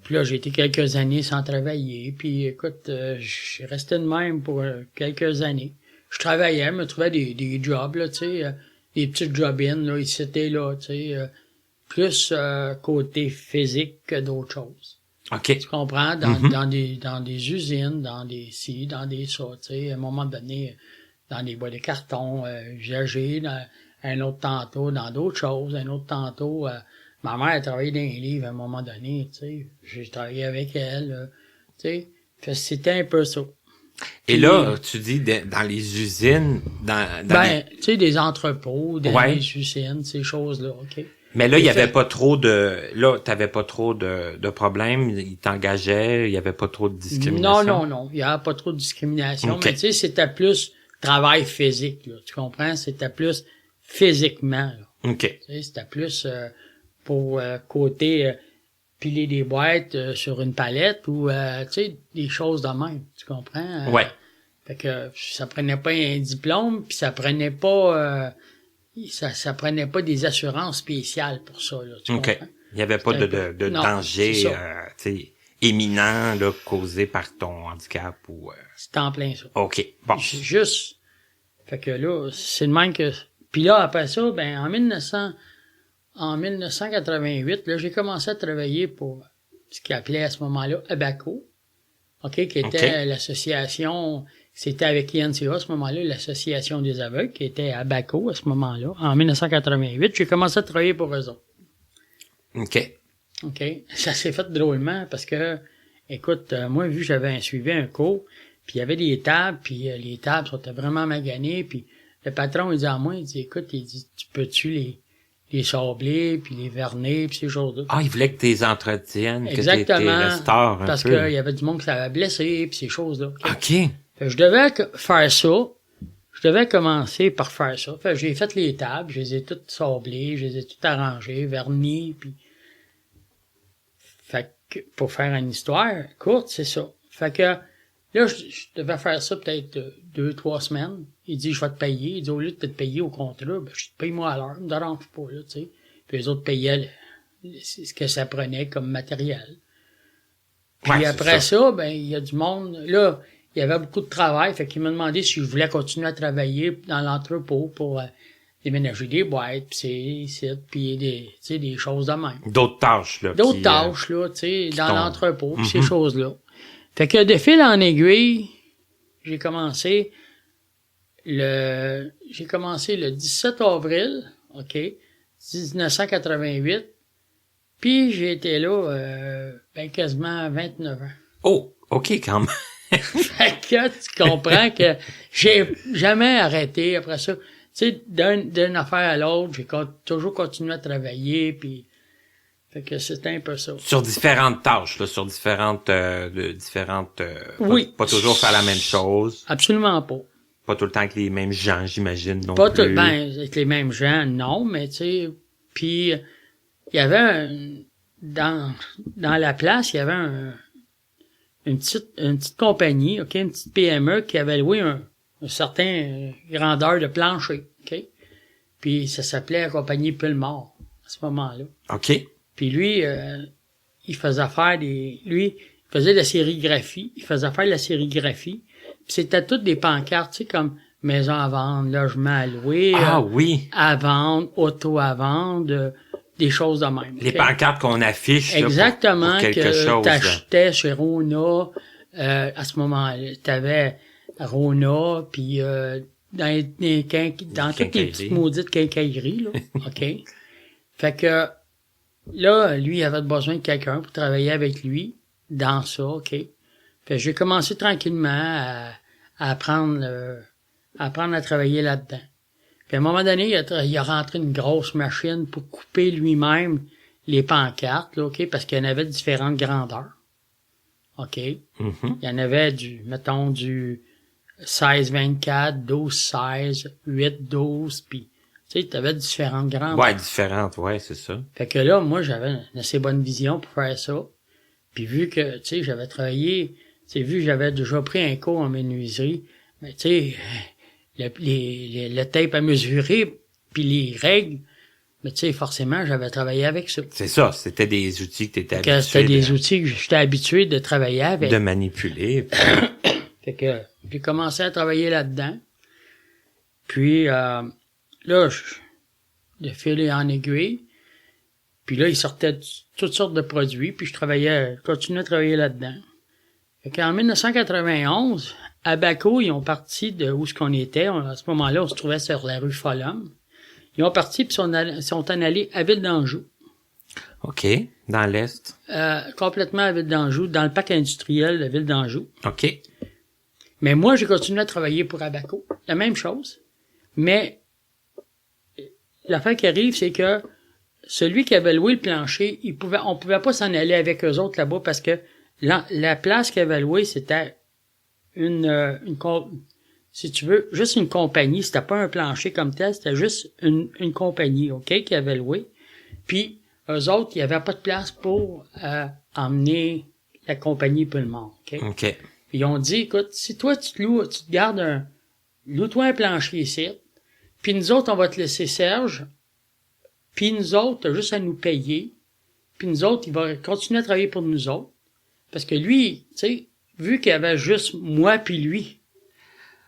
là, j'ai été quelques années sans travailler, puis écoute, j'ai resté de même pour quelques années. Je travaillais, me trouvais des jobs, là, tu sais, des petites job-ins, là, ici et là, tu sais, plus côté physique que d'autres choses. OK. Tu comprends? Dans des usines, dans des ci, dans des ça, tu sais, à un moment donné, dans des boîtes de carton, usagées, un autre tantôt, dans d'autres choses, un autre tantôt, ma mère a travaillé dans les livres à un moment donné, tu sais, j'ai travaillé avec elle, tu sais, c'était un peu ça. Et là, tu dis dans les usines, tu sais, des entrepôts, des usines, ces choses-là, OK? Mais là, il y avait pas trop t'avais pas trop de problèmes, ils t'engageaient, il y avait pas trop de discrimination. Non, il y avait pas trop de discrimination, Okay. mais tu sais, c'était plus travail physique, là, tu comprends? C'était plus physiquement, là. OK. Tu sais, c'était plus pour côté piler des boîtes sur une palette ou, tu sais, des choses de même, tu comprends? Ouais. Fait que ça prenait pas un diplôme, puis ça prenait pas... ça prenait pas des assurances spéciales pour ça, là, tu comprends? Il y avait pas de Non, danger, c'est tu sais, éminent, là, causé par ton handicap ou... C'était en plein ça. OK. Bon. Juste. Fait que là, c'est le même que... Puis là, après ça, ben, en 1988, là, j'ai commencé à travailler pour ce qu'ils appelait à ce moment-là Abaco, OK, qui était l'association... C'était avec INCA à ce moment-là, l'association des aveugles, qui était à Abaco à ce moment-là. En 1988, j'ai commencé à travailler pour eux autres. OK. OK. Ça s'est fait drôlement parce que, écoute, moi, vu que j'avais suivi un cours, puis il y avait des tables, puis les tables étaient vraiment maganées, puis le patron, il dit à moi, il dit, écoute, il dit, tu peux-tu les sabler, puis les vernir, puis ces choses-là. Ah, il voulait que tu les entretiennes, exactement, que tu les restaures un parce peu. Parce qu'il y avait du monde qui s'avait blessé, puis ces choses-là. OK. Fait que je devais faire ça. Je devais commencer par faire ça. Fait que j'ai fait les tables, je les ai toutes sablées, je les ai toutes arrangées, vernies, puis... Fait que, pour faire une histoire courte, c'est ça. Fait que, là, je devais faire ça peut-être 2-3 semaines. Il dit, je vais te payer. Il dit, au lieu de te payer au contrat, ben, je te paye moi à l'heure. Me dérange pas, là, tu sais. Puis les autres payaient ce que ça prenait comme matériel. Puis après ça, ben, il y a du monde, là... Il y avait beaucoup de travail, fait qu'il m'a demandé si je voulais continuer à travailler dans l'entrepôt pour déménager des boîtes, puis des choses de même. D'autres tâches, là. D'autres tâches, là, tu sais, dans l'entrepôt, puis ces choses-là. Fait que de fil en aiguille, j'ai commencé le 17 avril, OK, 1988, puis j'ai été là, quasiment 29 ans. Oh, OK, quand même. Fait que tu comprends que j'ai jamais arrêté après ça. Tu sais, d'une affaire à l'autre, j'ai toujours continué à travailler, puis fait que c'était un peu ça. Sur différentes tâches, là, sur différentes oui. Pas toujours faire la même chose. Absolument pas. Pas tout le temps avec les mêmes gens, j'imagine, non pas plus. Avec les mêmes gens, non, mais tu sais, puis il y avait dans la place, il y avait une petite compagnie, OK, une petite PME qui avait loué un certain grandeur de plancher, OK? Puis ça s'appelait la compagnie Pulmar à ce moment-là. OK. Puis lui, il faisait faire il faisait de la sérigraphie, Puis c'était toutes des pancartes, tu sais, comme maison à vendre, logement à louer, oui. à vendre, auto à vendre, des choses de même. Les pancartes qu'on affiche là, exactement pour quelque que chose. t'achetais chez Rona, à ce moment-là, t'avais Rona, puis dans toutes les petites maudites quincailleries, là. OK? Fait que là, lui, il avait besoin de quelqu'un pour travailler avec lui dans ça, OK? Fait que j'ai commencé tranquillement à apprendre à travailler là-dedans. Puis à un moment donné, il a rentré une grosse machine pour couper lui-même les pancartes, là, OK? Parce qu'il y en avait différentes grandeurs. OK? Mm-hmm. Il y en avait mettons, du 16-24, 12-16, 8-12, puis tu sais, t'avais différentes grandeurs. Ouais, différentes, ouais, c'est ça. Fait que là, moi, j'avais une assez bonne vision pour faire ça. Puis vu que, tu sais, j'avais travaillé, tu sais, vu que j'avais déjà pris un cours en menuiserie, mais tu sais, le tape à mesurer, puis les règles, mais tu sais, forcément, j'avais travaillé avec ça. C'est ça, c'était des outils que t'étais habitué. C'était des outils que j'étais habitué de travailler avec. De manipuler. Fait que j'ai commencé à travailler là-dedans. Puis là, de fil en aiguille. Puis là, il sortait toutes sortes de produits. Puis je continuais à travailler là-dedans. Fait qu'en 1991, Abaco, ils ont parti de où ce qu'on était. À ce moment-là, on se trouvait sur la rue Folhomme. Ils ont parti puis sont en allés à Ville d'Anjou. OK. Dans l'Est. Complètement à Ville d'Anjou, dans le parc industriel de Ville d'Anjou. OK. Mais moi, j'ai continué à travailler pour Abaco. La même chose. Mais l'affaire qui arrive, c'est que celui qui avait loué le plancher, on pouvait pas s'en aller avec eux autres là-bas parce que la place qu'il avait louée, c'était si tu veux, juste une compagnie. C'était pas un plancher comme tel, c'était juste une compagnie, OK, qui avait loué. Puis, eux autres, il y avait pas de place pour emmener la compagnie pour le monde, OK? OK. Ils ont dit, écoute, si toi, tu te gardes loue-toi un plancher ici, puis nous autres, on va te laisser Serge, puis nous autres, t'as juste à nous payer, puis nous autres, il va continuer à travailler pour nous autres, parce que lui, tu sais, vu qu'il y avait juste moi puis lui,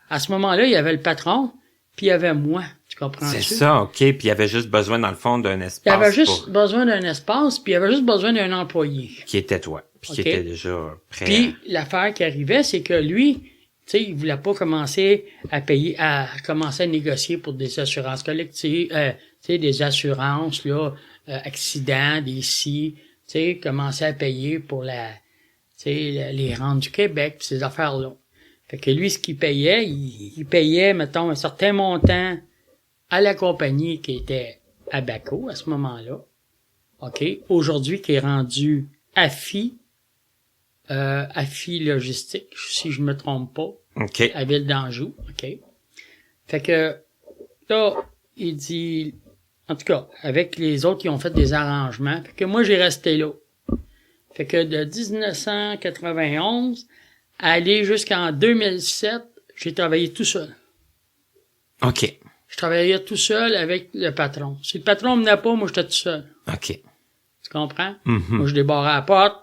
à ce moment-là, il y avait le patron, puis il y avait moi, tu comprends-tu? C'est ça, OK, puis il y avait juste besoin, dans le fond, d'un espace. Il y avait juste besoin d'un espace, puis il y avait juste besoin d'un employé. Qui était toi, puis qui OK. était déjà prêt. Puis l'affaire qui arrivait, c'est que lui, tu sais, il voulait pas commencer à négocier pour des assurances collectives, tu sais, des assurances, là, accidents, des tu sais, commencer à payer pour tu sais, les rentes du Québec, pis ces affaires-là. Fait que lui, ce qu'il payait, il payait, mettons, un certain montant à la compagnie qui était Abaco à ce moment-là. OK? Aujourd'hui, qui est rendu AFI Logistique, si je me trompe pas. OK. À Ville d'Anjou. OK? Fait que, là, il dit, en tout cas, avec les autres, ils ont fait des arrangements. Fait que moi, j'ai resté là. Fait que de 1991 à aller jusqu'en 2007, j'ai travaillé tout seul. OK. Je travaillais tout seul avec le patron. Si le patron me venait pas, moi, j'étais tout seul. OK. Tu comprends? Mm-hmm. Moi, je débarrais la porte.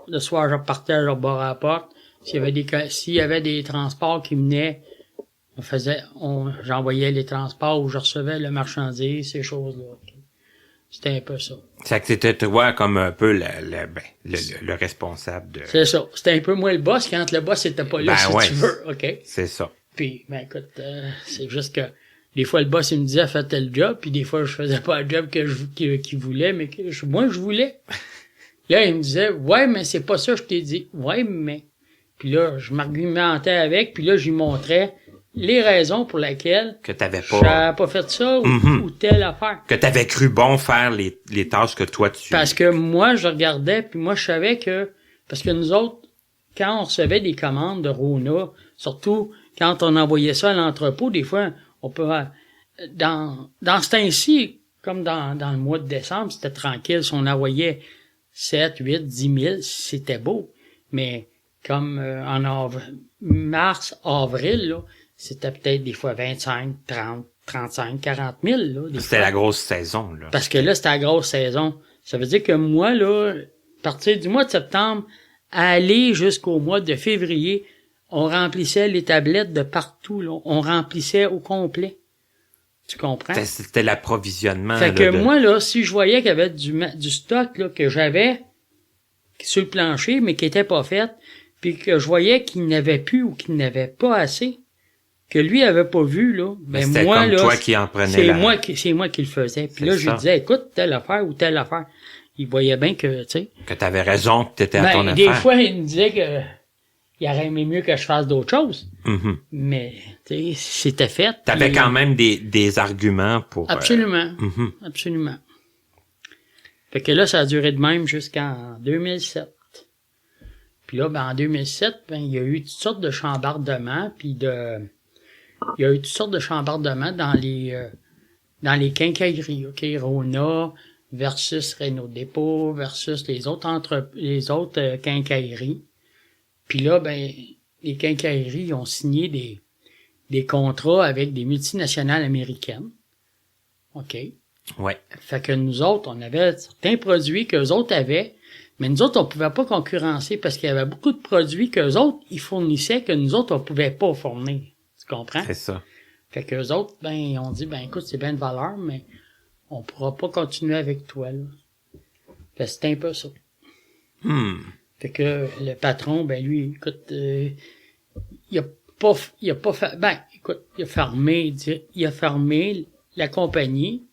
Le soir, je repartais, je rebarrais la porte. S'il y avait des transports qui venaient, j'envoyais les transports où je recevais le marchandise, ces choses-là. C'était un peu ça. C'est que c'était toi comme un peu le responsable de... C'est ça. C'était un peu moi le boss quand le boss était pas là, si ouais, tu veux. OK? C'est ça. Puis, écoute, c'est juste que des fois, le boss, il me disait, fais tel job, puis des fois, je faisais pas le job qu'il voulait, mais que moi, je voulais. Là, il me disait, ouais, mais c'est pas ça, je t'ai dit. Ouais, mais. Puis là, je m'argumentais avec, puis là, j'y montrais les raisons pour lesquelles que t'avais pas... j'avais pas fait ça ou telle affaire. Que t'avais cru bon faire les tâches que toi tu... Parce que moi, je regardais, puis moi, je savais que... Parce que nous autres, quand on recevait des commandes de Rona, surtout quand on envoyait ça à l'entrepôt, des fois, on peut... Dans ce temps-ci, comme dans le mois de décembre, c'était tranquille. Si on envoyait 7, 8, 10 000, c'était beau. Mais comme en mars, avril, là, c'était peut-être des fois 25, 30, 35, 40 000. Là, c'était la grosse saison. Là. Parce que là, c'était la grosse saison. Ça veut dire que moi, là, à partir du mois de septembre, à aller jusqu'au mois de février, on remplissait les tablettes de partout. Là. On remplissait au complet. Tu comprends? C'était l'approvisionnement. Fait que moi, là, si je voyais qu'il y avait du stock là, que j'avais sur le plancher, mais qui était pas fait, puis que je voyais qu'il n'avait plus ou qu'il n'avait pas assez, que lui avait pas vu, là, ben c'était moi, comme là, toi qui en prenais c'est moi qui le faisais. Puis là, je lui disais, écoute, telle affaire ou telle affaire. Il voyait bien que, tu sais. Que t'avais raison, que t'étais à ton affaire. Des fois, il me disait que il aurait aimé mieux que je fasse d'autres choses. Mm-hmm. Mais, tu sais, c'était fait. T'avais quand même des arguments pour... Absolument. Mm-hmm. Absolument. Fait que là, ça a duré de même jusqu'en 2007. Puis là, ben, en 2007, ben, il y a eu toutes sortes de chambardements, puis il y a eu toutes sortes de chambardements dans les quincailleries, OK? Rona versus Renault Dépôt versus les autres quincailleries. Puis là, ben, les quincailleries ont signé des contrats avec des multinationales américaines. OK? Ouais. Fait que nous autres, on avait certains produits qu'eux autres avaient, mais nous autres, on pouvait pas concurrencer parce qu'il y avait beaucoup de produits qu'eux autres, ils fournissaient que nous autres, on pouvait pas fournir. Tu comprends? C'est ça. Fait qu'eux autres, ben, ils ont dit, ben, écoute, c'est bien de valeur, mais on pourra pas continuer avec toi, là. Fait que c'était un peu ça. Fait que le patron, ben, lui, écoute, il a pas fait, ben, écoute, il a fermé la compagnie,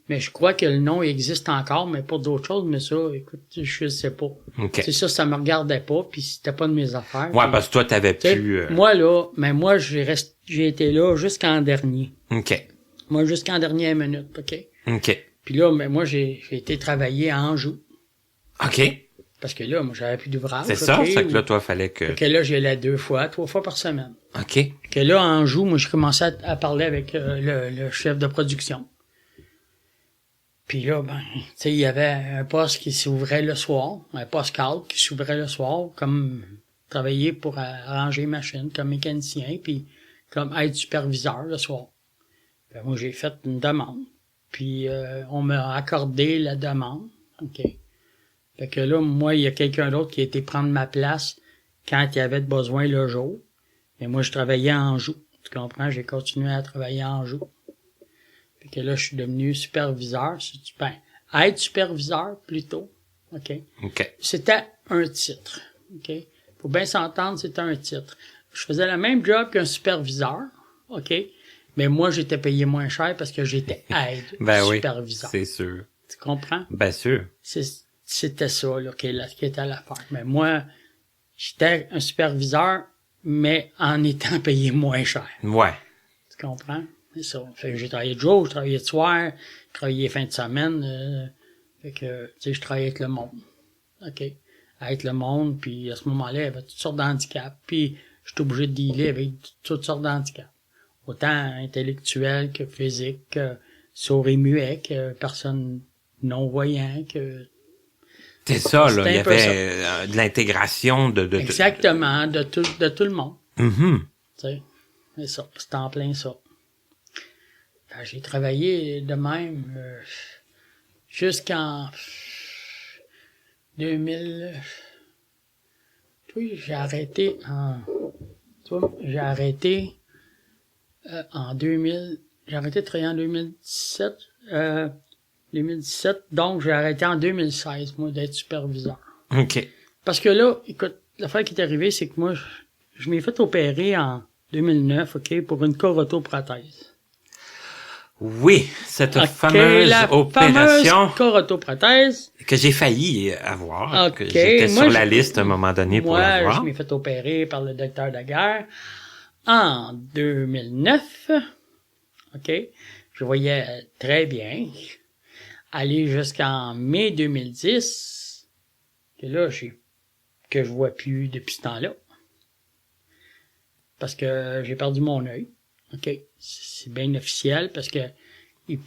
mais je crois que le nom existe encore, mais pour d'autres choses, mais ça, écoute, je sais pas. Okay. C'est ça me regardait pas, puis c'était pas de mes affaires. Ouais, puis, parce que toi, t'avais plus... Moi, là, mais moi, j'ai été là jusqu'en dernier. OK. Moi, jusqu'en dernière minute, OK? OK. Puis là, mais moi, j'ai été travailler à Anjou. OK. Parce que là, moi, j'avais plus d'ouvrage. C'est ça? Okay, C'est que là, toi, fallait que... Fait que là, j'y allais 2 fois, 3 fois par semaine. OK. Fait que là, à Anjou, moi, je commençais à parler avec le chef de production. Puis là, ben, tu sais, il y avait un poste qui s'ouvrait le soir, un poste cadre qui s'ouvrait le soir, comme travailler pour arranger machine, comme mécanicien, puis comme être superviseur le soir. Ben, moi, j'ai fait une demande, puis on m'a accordé la demande, OK. Fait que là, moi, il y a quelqu'un d'autre qui a été prendre ma place quand il y avait besoin le jour. Mais moi, je travaillais en Anjou. Tu comprends? J'ai continué à travailler en Anjou. Fait que là, je suis devenu superviseur. Ben, être superviseur, plutôt. OK? OK. C'était un titre. OK? Faut bien s'entendre, c'était un titre. Je faisais le même job qu'un superviseur. OK? Mais moi, j'étais payé moins cher parce que j'étais aide superviseur. Oui, c'est sûr. Tu comprends? Bien sûr. C'était ça, là, qui était à l'affaire. Mais moi, j'étais un superviseur, mais en étant payé moins cher. Ouais. Tu comprends? C'est ça. Fait que j'ai travaillé de jour, je travaillais de soir, je travaillais fin de semaine. Fait que, tu sais, je travaillais avec le monde. OK? Avec le monde, puis à ce moment-là, il y avait toutes sortes d'handicaps. Puis, j'étais obligé de dealer avec toutes sortes d'handicaps. Autant intellectuels que physiques, que sourds et muets, que personnes non-voyantes, que... C'est ça, là. Il y avait de l'intégration de... Exactement, de tout le monde. Mm-hmm. Tu sais, c'est ça. C'était en plein ça. Enfin, j'ai travaillé de même jusqu'en 2000... Oui, j'ai arrêté en 2000... J'ai arrêté de travailler en 2017... 2017, donc j'ai arrêté en 2016, moi, d'être superviseur. OK. Parce que là, écoute, l'affaire qui est arrivée, c'est que moi, je m'ai fait opérer en 2009, OK, pour une corotoprothèse. Oui, cette fameuse opération... corotoprothèse. Que j'ai failli avoir. OK. Que j'étais sur la liste à un moment donné pour l'avoir. Moi, je m'ai fait opérer par le docteur Daguerre en 2009. OK. Je voyais très bien. Aller jusqu'en mai 2010, que là, que je vois plus depuis ce temps-là. Parce que j'ai perdu mon œil. OK. C'est bien officiel parce que il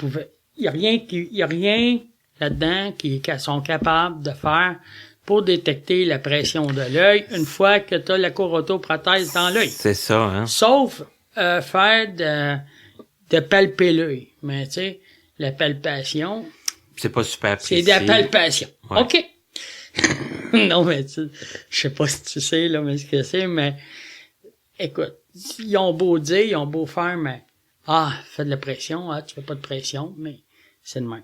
y a rien là-dedans qu'ils sont capables de faire pour détecter la pression de l'œil une fois que tu as la corotoprothèse dans l'œil. C'est ça, hein. Sauf faire de palper l'œil. Mais tu sais, la palpation... C'est pas super précis. C'est de la palpation. Ouais. OK. Non, mais je sais pas si tu sais, là, mais ce que c'est, mais écoute, ils ont beau dire, ils ont beau faire, mais fais de la pression, tu fais pas de pression, mais c'est de même.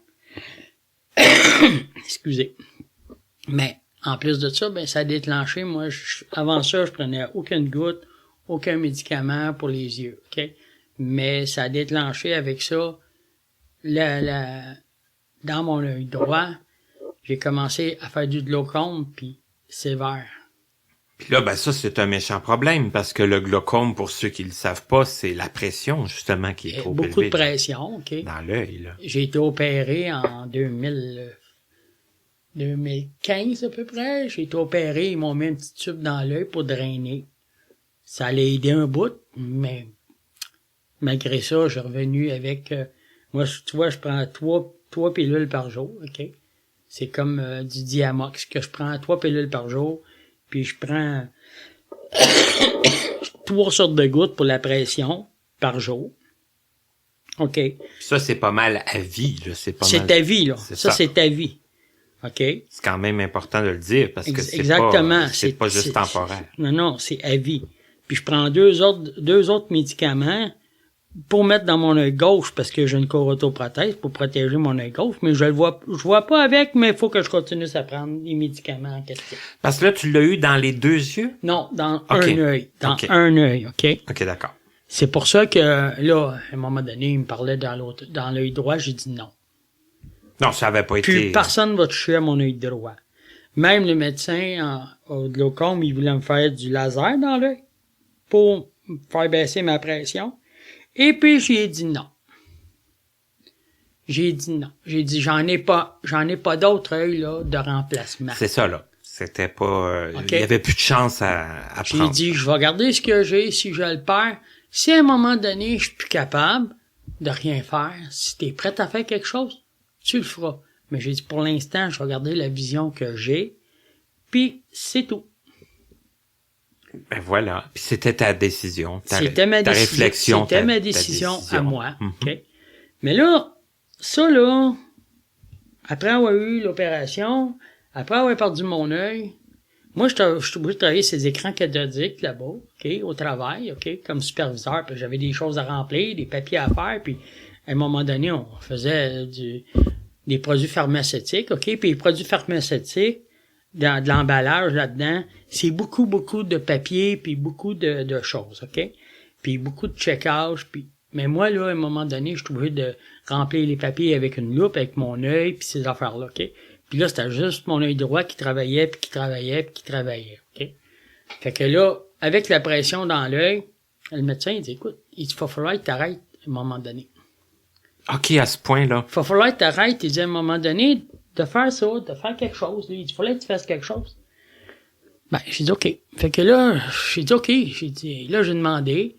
Excusez. Mais, en plus de ça, ça a déclenché, moi, avant ça, je prenais aucune goutte, aucun médicament pour les yeux, OK? Mais ça a déclenché avec ça, dans mon œil droit, j'ai commencé à faire du glaucome, puis sévère. Puis là, ça, c'est un méchant problème, parce que le glaucome, pour ceux qui le savent pas, c'est la pression, justement, qui est trop élevée. Beaucoup de pression, OK? Dans l'œil, là. J'ai été opéré en 2015 à peu près. J'ai été opéré, ils m'ont mis un petit tube dans l'œil pour drainer. Ça allait aider un bout, mais malgré ça, je suis revenu avec... moi, tu vois, je prends trois pilules par jour, OK? C'est comme du Diamox, que je prends 3 pilules par jour, puis je prends 3 sortes de gouttes pour la pression par jour. OK? Ça, c'est pas mal à vie, là. C'est ta vie, là. Ça, c'est ta vie. OK? C'est quand même important de le dire, parce que c'est pas juste temporaire. Non, c'est à vie. Puis je prends deux autres médicaments pour mettre dans mon œil gauche, parce que j'ai une chorotoprothèse pour protéger mon œil gauche, mais je vois pas avec, mais il faut que je continue à prendre les médicaments en question. Parce que là, tu l'as eu dans les 2 yeux? Non, dans un œil. Un œil, OK? OK, d'accord. C'est pour ça que, là, à un moment donné, il me parlait dans l'œil droit, j'ai dit non. Non, ça avait pas été... Plus personne va toucher à mon œil droit. Même le médecin au glaucome, il voulait me faire du laser dans l'œil pour me faire baisser ma pression. Et puis, j'ai dit non. J'ai dit, j'en ai pas d'autre œil, là, de remplacement. C'est ça, là. C'était pas, il y avait plus de chance à prendre. J'ai dit, je vais regarder ce que j'ai, si je le perds. Si à un moment donné, je suis plus capable de rien faire, si t'es prête à faire quelque chose, tu le feras. Mais j'ai dit, pour l'instant, je vais regarder la vision que j'ai, puis c'est tout. Ben voilà. Puis c'était ta décision. C'était ma décision. C'était ma décision à moi. OK? Mais là, ça, là, après avoir eu l'opération, après avoir perdu mon œil, moi, je suis obligé de travailler ces écrans cathodiques là-bas, OK, au travail, OK, comme superviseur, puis j'avais des choses à remplir, des papiers à faire, puis à un moment donné, on faisait des produits pharmaceutiques, OK, puis les produits pharmaceutiques, de l'emballage là-dedans, c'est beaucoup de papier, puis beaucoup de choses, OK? Puis beaucoup de checkage, puis... Mais moi, là, à un moment donné, je suis obligé de remplir les papiers avec une loupe, avec mon œil, puis ces affaires-là, OK? Puis là, c'était juste mon œil droit qui travaillait, puis qui travaillait, OK? Fait que là, avec la pression dans l'œil, le médecin, il dit, écoute, il va falloir que t'arrêtes à un moment donné. OK, à ce point-là. Il va falloir que t'arrêtes, il dit, à un moment donné, de faire ça, de faire quelque chose. Il dit, il fallait que tu fasses quelque chose. J'ai dit, OK. Fait que là, j'ai dit, OK. J'ai dit, là, j'ai demandé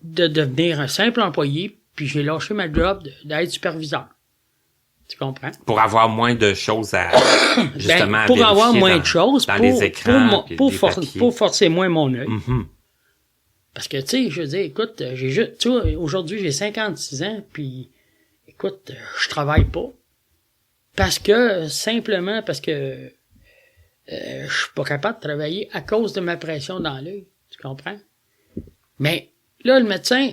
de devenir un simple employé, puis j'ai lâché ma job d'être superviseur. Tu comprends? Pour avoir moins de choses à, justement, pour avoir moins de choses, dans les écrans, pour forcer moins mon œil. Mm-hmm. Parce que, tu sais, je veux dire, écoute, tu vois, aujourd'hui, j'ai 56 ans, puis, écoute, je travaille pas. Simplement parce que je suis pas capable de travailler à cause de ma pression dans l'œil. Tu comprends? Mais là, le médecin,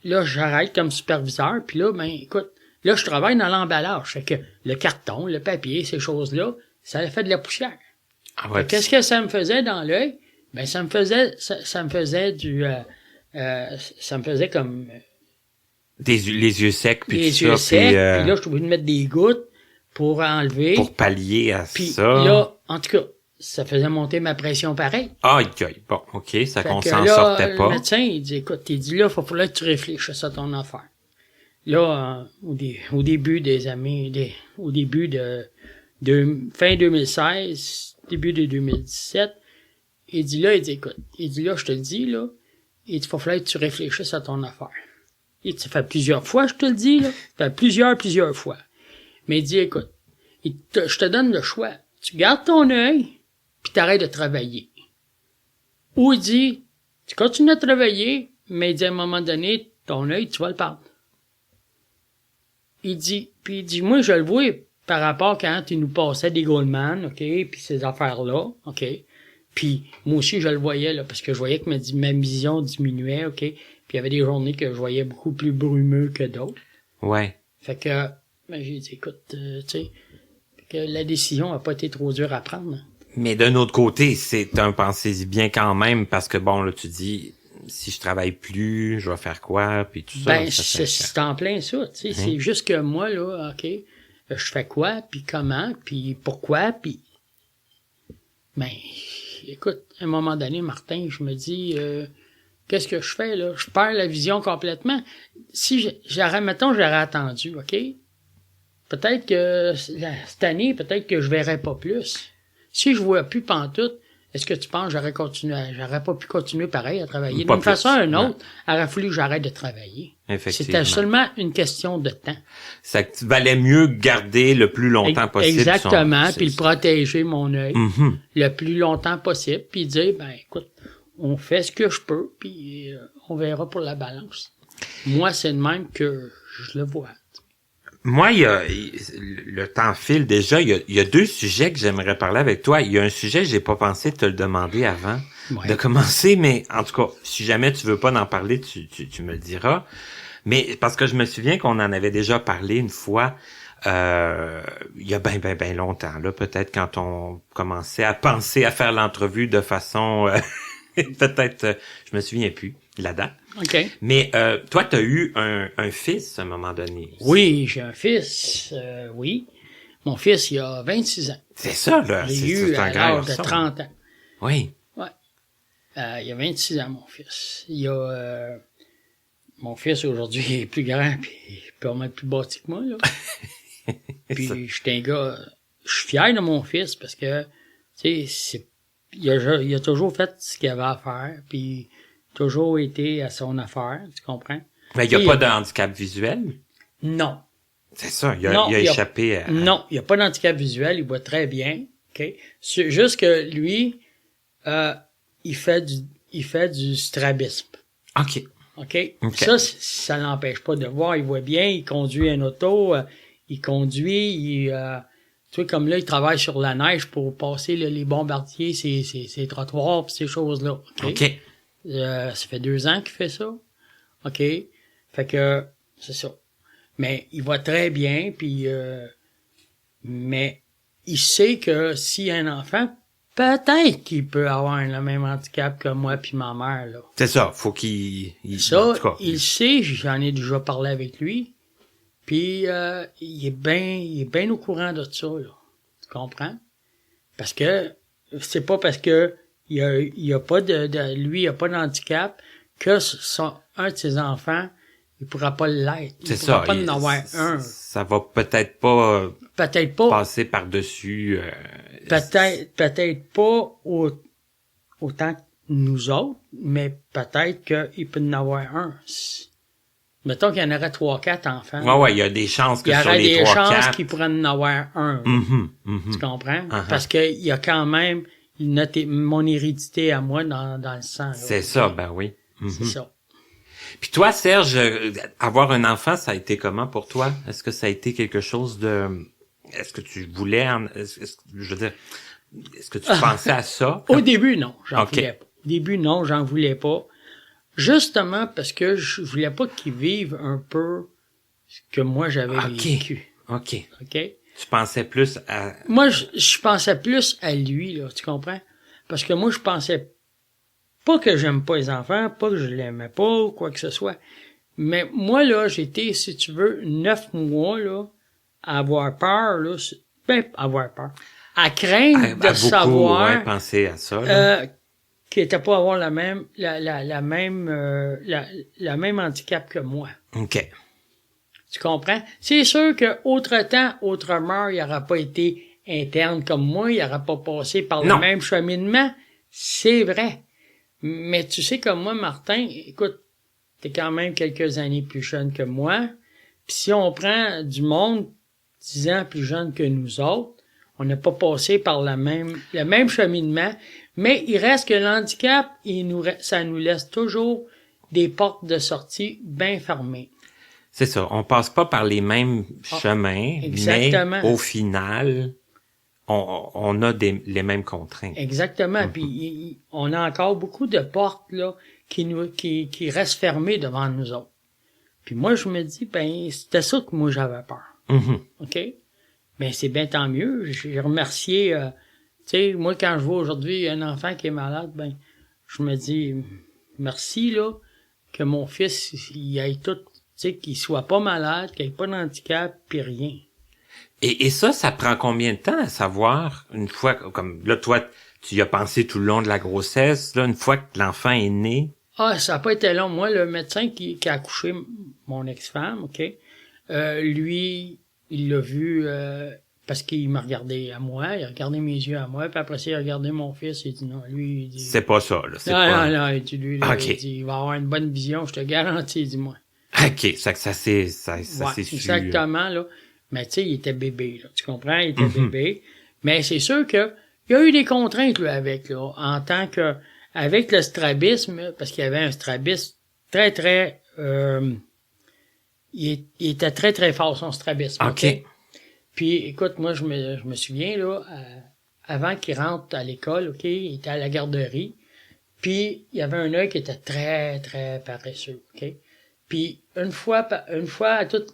là, j'arrête comme superviseur, puis là, écoute, là, je travaille dans l'emballage. Fait que le carton, le papier, ces choses-là, ça fait de la poussière. Ah ouais, qu'est-ce que ça me faisait dans l'œil? Ça me faisait comme... les yeux secs, puis les yeux secs, puis là, je suis obligé de mettre des gouttes pour enlever. Pour pallier à puis ça. Là, en tout cas, ça faisait monter ma pression pareil. Aïe, bon, OK, ça qu'on s'en là, sortait pas. Le médecin, il dit, écoute, il dit là, il faut falloir que tu réfléchisses à ton affaire. Là, au début de fin 2016, début de 2017, il dit, écoute, je te le dis, là, il faut falloir que tu réfléchisses à ton affaire. Ça fait plusieurs fois, je te le dis, là. Ça fait plusieurs fois. Mais il dit, écoute, je te donne le choix. Tu gardes ton œil, puis t'arrêtes de travailler. Ou il dit, tu continues à travailler, mais il dit, à un moment donné, ton œil, tu vas le perdre. Il dit, moi, je le vois par rapport quand il nous passait des Goldman, OK, puis ces affaires-là, OK. Puis moi aussi, je le voyais, là, parce que je voyais que ma vision diminuait, OK. Puis il y avait des journées que je voyais beaucoup plus brumeux que d'autres. Ouais. Fait que, ben, j'ai dit, écoute, tu sais, que la décision a pas été trop dure à prendre. Mais d'un autre côté, c'est un pensez-y bien quand même, parce que bon, là, tu dis, si je travaille plus, je vais faire quoi, puis tout ça. Ben, ça c'est en plein ça, tu sais. C'est juste que moi, là, OK, je fais quoi, puis comment, puis pourquoi, puis... Ben, écoute, à un moment donné, Martin, je me dis, qu'est-ce que je fais, là? Je perds la vision complètement. Si mettons, j'aurais attendu, OK? Peut-être que cette année, peut-être que je verrais pas plus. Si je vois plus pantoute, est-ce que tu penses que j'aurais pas pu continuer pareil à travailler? D'une façon ou d'une autre, il aurait fallu que j'arrête de travailler. C'était seulement une question de temps. Ça valait mieux garder le plus longtemps possible. Exactement, puis le protéger mon œil le plus longtemps possible, puis dire, ben écoute, on fait ce que je peux, puis on verra pour la balance. Moi, c'est de même que je le vois. Moi, le temps file déjà. Il y a 2 sujets que j'aimerais parler avec toi. Il y a un sujet, j'ai pas pensé te le demander avant de commencer, mais en tout cas, si jamais tu veux pas en parler, tu me le diras. Mais parce que je me souviens qu'on en avait déjà parlé une fois, il y a ben longtemps, là, peut-être quand on commençait à penser à faire l'entrevue de façon, peut-être, je me souviens plus, la date. OK. Mais toi, tu as eu un fils à un moment donné. Oui, j'ai un fils, oui. Mon fils, il a 26 ans. C'est ça, là. J'ai eu à l'âge de 30 ans. Oui. Ouais. Il a 26 ans, mon fils. Mon fils, aujourd'hui, il est plus grand, puis il est pas mal plus bâti que moi, là. Puis, je suis un gars, je suis fier de mon fils, parce que, tu sais, il a toujours fait ce qu'il avait à faire, puis toujours été à son affaire, tu comprends? Mais il n'y a pas de handicap visuel? Non. C'est ça, il a échappé à... Non, il n'y a pas d'handicap visuel, il voit très bien, OK? C'est juste que lui, il fait du strabisme. OK. OK? Ça l'empêche pas de voir, il voit bien, il conduit un auto, tu sais, comme là, il travaille sur la neige pour passer les bombardiers, ses trottoirs pis ces choses-là. OK? Ça fait 2 ans qu'il fait ça. OK? Fait que, c'est ça. Mais il voit très bien, puis mais il sait que s'il y a un enfant, peut-être qu'il peut avoir le même handicap que moi puis ma mère, là. C'est ça, faut qu'il... Ça, il sait, j'en ai déjà parlé avec lui, puis il est bien au courant de ça, là. Tu comprends? Parce que c'est pas parce que il y a pas lui, il a pas d'handicap que un de ses enfants, il pourra pas l'être. Il pourra pas en avoir un. Ça va peut-être pas passer par-dessus. Peut-être pas autant que nous autres, mais peut-être qu'il peut en avoir un. Mettons qu'il y en aurait 3-4 enfants. Ouais, il y a des chances que sur les 3-4... Il y aurait des chances qu'il pourrait en avoir un. Tu comprends? Parce que il y a quand même mon hérédité à moi dans le sang. Là. C'est ça, ben oui. C'est ça. Puis toi, Serge, avoir un enfant, ça a été comment pour toi? Est-ce que ça a été quelque chose de... Est-ce que tu voulais... je veux dire, est-ce que tu pensais à ça? Au début, non. J'en voulais pas. Au début, non, j'en voulais pas. Justement parce que je voulais pas qu'ils vivent un peu ce que moi j'avais vécu. OK. Tu pensais plus à... Moi, je pensais plus à lui, là, tu comprends? Parce que moi, je pensais pas que j'aime pas les enfants, pas que je l'aimais pas, ou quoi que ce soit. Mais moi, là, j'étais, si tu veux, 9 mois, là, à avoir peur, là, à craindre de savoir... Ouais, penser à ça, là. Qui était pas avoir la même handicap que moi. OK. Tu comprends? C'est sûr que autre temps, autrement, il n'aurait pas été interne comme moi, il n'aurait pas passé par le même cheminement. C'est vrai. Mais tu sais comme moi, Martin, écoute, t'es quand même quelques années plus jeune que moi. Puis si on prend du monde 10 ans plus jeune que nous autres, on n'a pas passé par le même cheminement. Mais il reste que l'handicap, ça nous laisse toujours des portes de sortie bien fermées. C'est ça. On passe pas par les mêmes chemins, exactement. Mais au final, on a les mêmes contraintes. Exactement. Puis on a encore beaucoup de portes là qui reste fermé devant nous autres. Puis moi, je me dis, ben, c'était ça que moi j'avais peur. Mhm. OK? Ben, c'est bien tant mieux. J'ai remercié, tu sais, moi, quand je vois aujourd'hui un enfant qui est malade, ben, je me dis, merci, là, que mon fils, il ait tout, tu sais, qu'il soit pas malade, qu'il ait pas d'handicap, puis rien. Et ça prend combien de temps à savoir, une fois, comme, là, toi, tu y as pensé tout le long de la grossesse, là, une fois que l'enfant est né? Ah, ça a pas été long. Moi, le médecin qui a accouché mon ex-femme, OK, lui, il l'a vu, parce qu'il m'a regardé à moi, il a regardé mes yeux à moi, puis après ça, il a regardé mon fils, il dit non, lui, il dit... C'est pas ça, là. C'est non, pas... non, il dit, lui, là, OK. il dit, il va avoir une bonne vision, je te garantis, dis-moi. OK, ça s'est Ouais, su. exactement, là. Mais tu sais, il était bébé, là. Tu comprends? Il était bébé. Mais c'est sûr que il y a eu des contraintes, là, avec, là, en tant que, avec le strabisme, parce qu'il y avait un strabisme très, très, il était très, très fort, son strabisme. OK. Puis, écoute, moi, je me souviens, là, avant qu'il rentre à l'école, OK, il était à la garderie. Puis, il y avait un œil qui était très, très paresseux, OK? Puis, une fois à tout,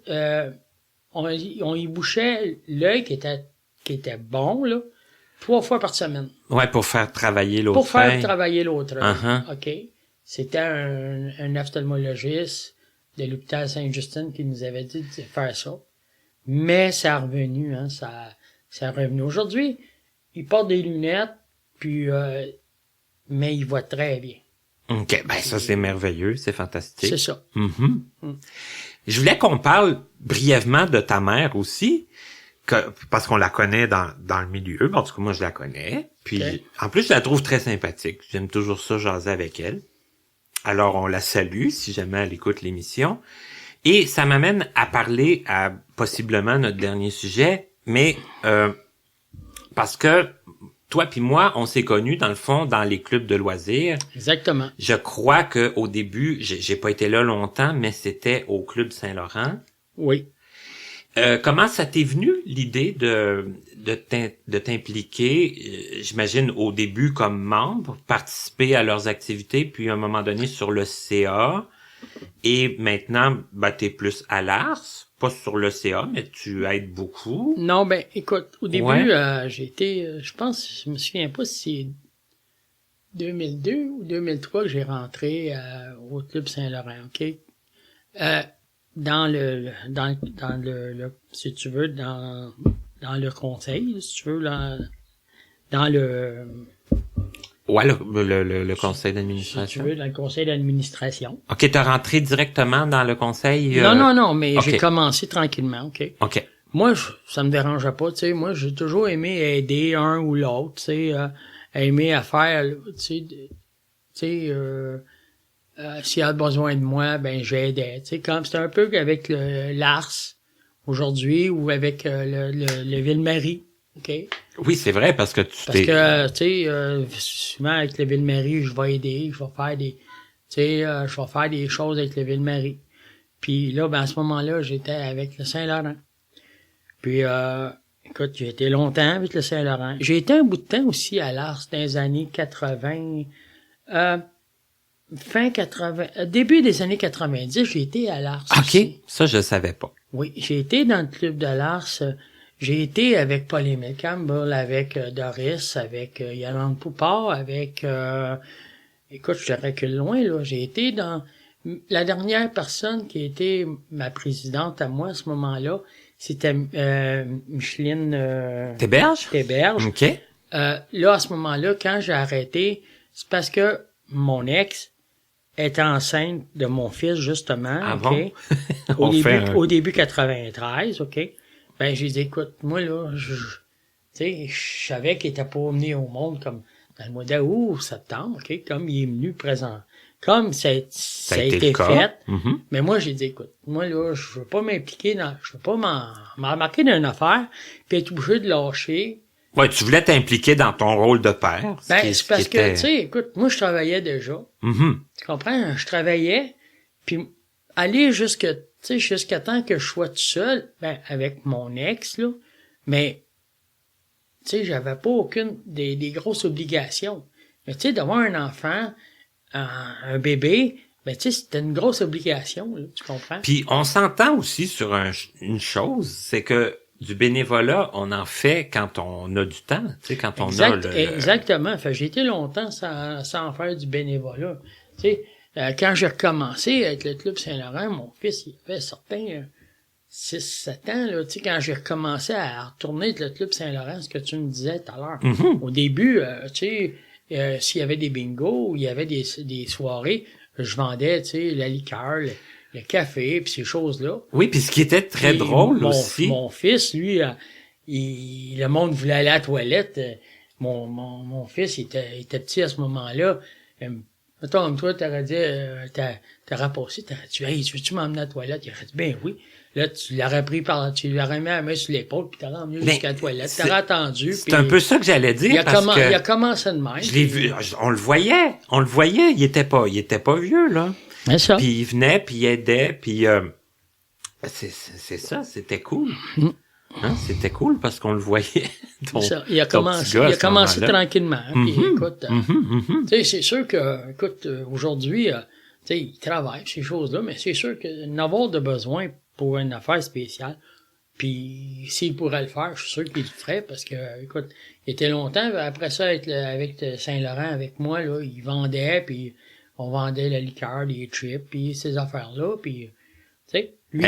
on y bouchait l'œil qui était bon, là, 3 fois par semaine. Ouais, pour faire travailler l'autre Pour faire œil. travailler l'autre œil. Uh-huh. OK? C'était un ophtalmologiste de l'hôpital Saint-Justin qui nous avait dit de faire ça. Mais ça est revenu, hein, ça est revenu. Aujourd'hui, il porte des lunettes, puis, mais il voit très bien. OK, ben ça, c'est merveilleux, c'est fantastique. C'est ça. Mhm. Je voulais qu'on parle brièvement de ta mère aussi, parce qu'on la connaît dans le milieu. En tout cas, moi, je la connais. Puis, Okay. En plus, je la trouve très sympathique. J'aime toujours ça, jaser avec elle. Alors, on la salue si jamais elle écoute l'émission. Et ça m'amène à parler à possiblement notre dernier sujet, mais parce que toi puis moi, on s'est connus, dans le fond, dans les clubs de loisirs. Exactement. Je crois que au début, j'ai pas été là longtemps, mais c'était au Club Saint-Laurent. Oui. Comment ça t'est venu, l'idée de t'impliquer, j'imagine, au début comme membre, participer à leurs activités, puis à un moment donné sur le CA, et maintenant, ben, t'es plus à l'ARS, pas sur le CA, mais tu aides beaucoup. Non, ben, écoute, au début, Ouais. j'ai été, je pense, je me souviens pas si c'est 2002 ou 2003 que j'ai rentré au Club Saint-Laurent, OK? Dans le, si tu veux, dans le conseil, si tu veux, dans le, Ouais, le conseil si tu d'administration. veux, dans le conseil d'administration. OK, t'es rentré directement dans le conseil? Non, mais OK. j'ai commencé tranquillement, OK? OK. Moi, ça me dérangeait pas, tu sais. Moi, j'ai toujours aimé aider un ou l'autre, tu sais, aimer à faire, tu sais, s'il y a besoin de moi, ben j'aidais, tu sais. Comme c'est un peu qu'avec l'ARS aujourd'hui ou avec le Ville-Marie, OK? Oui, c'est vrai, parce que Parce que, tu sais, souvent avec le Ville-Marie, je vais aider, je vais faire des, tu sais, je vais faire des choses avec le Ville-Marie. Puis là, ben à ce moment-là, j'étais avec le Saint-Laurent. Puis, écoute, j'ai été longtemps avec le Saint-Laurent. J'ai été un bout de temps aussi à l'ARS dans les années 80. Fin 80, début des années 90, j'ai été à l'ARS OK, aussi. ça, je savais pas. Oui, j'ai été dans le club de l'ARS. J'ai été avec Paul-Émile Campbell, avec Doris, avec Yolande Poupard, avec... écoute, je te recule loin, là. J'ai été dans... La dernière personne qui a été ma présidente à moi à ce moment-là, c'était Micheline Théberge? Théberge. OK. Là, à ce moment-là, quand j'ai arrêté, c'est parce que mon ex était enceinte de mon fils, justement. Ah OK? bon? Au début 93, OK? Ben, j'ai dit, écoute, moi, là, tu sais, je savais qu'il était pas venu au monde comme dans le mois d'août ou septembre, OK? Comme il est venu présent. Comme ça a été le cas. fait. Mhm. Mais moi, j'ai dit, écoute, moi, là, je veux pas m'impliquer je veux pas m'embarquer dans une affaire puis être obligé de lâcher. Ouais, tu voulais t'impliquer dans ton rôle de père. Ben, c'est parce que, tu sais, écoute, moi, je travaillais déjà. Mhm. Tu comprends? Je travaillais, puis aller jusqu'à temps que je sois tout seul, ben, avec mon ex, là, mais, tu sais, j'avais pas aucune des grosses obligations. Mais, tu sais, d'avoir un enfant, un bébé, ben tu sais, c'était une grosse obligation, là, tu comprends? Puis on s'entend aussi sur une chose, c'est que du bénévolat, on en fait quand on a du temps, tu sais, quand on a Exactement. Fait que j'ai été longtemps sans faire du bénévolat. Tu sais, quand j'ai recommencé avec le Club Saint-Laurent, mon fils, il avait certains 6-7 ans, là, tu sais, quand j'ai recommencé à retourner avec le Club Saint-Laurent, ce que tu me disais tout à l'heure. Mm-hmm. Au début, tu sais, s'il y avait des bingos, ou il y avait des soirées, je vendais, tu sais, la liqueur, le café, puis ces choses-là. Oui, puis ce qui était très Puis drôle aussi. Mon fils, lui, le monde voulait aller à la toilette. Mon fils, il était petit à ce moment-là. Mettons, comme toi, t'aurais dit, t'aurais passé, t'aurais dit, hey, veux-tu m'emmener à la toilette? Il aurait dit, ben oui. Là, tu l'aurais pris tu lui aurais mis la main sur l'épaule, puis t'aurais emmené jusqu'à la toilette. T'aurais attendu. C'est un peu ça que j'allais dire. Il a commencé de même. Je l'ai vu, on le voyait. Il était pas vieux, là. C'est ça. Puis il venait, puis il aidait, puis c'est ça, c'était cool. Hein, c'était cool parce qu'on le voyait. Ça. Il a commencé tranquillement. Puis écoute, tu sais, c'est sûr que, écoute, aujourd'hui, tu sais, il travaille ces choses-là, mais c'est sûr que n'avoir de besoin pour une affaire spéciale. Puis s'il pourrait le faire, je suis sûr qu'il le ferait parce que, écoute, il était longtemps après ça avec Saint-Laurent, avec moi, là, il vendait, puis on vendait la liqueur, les chips, puis ces affaires-là, puis tu sais, lui,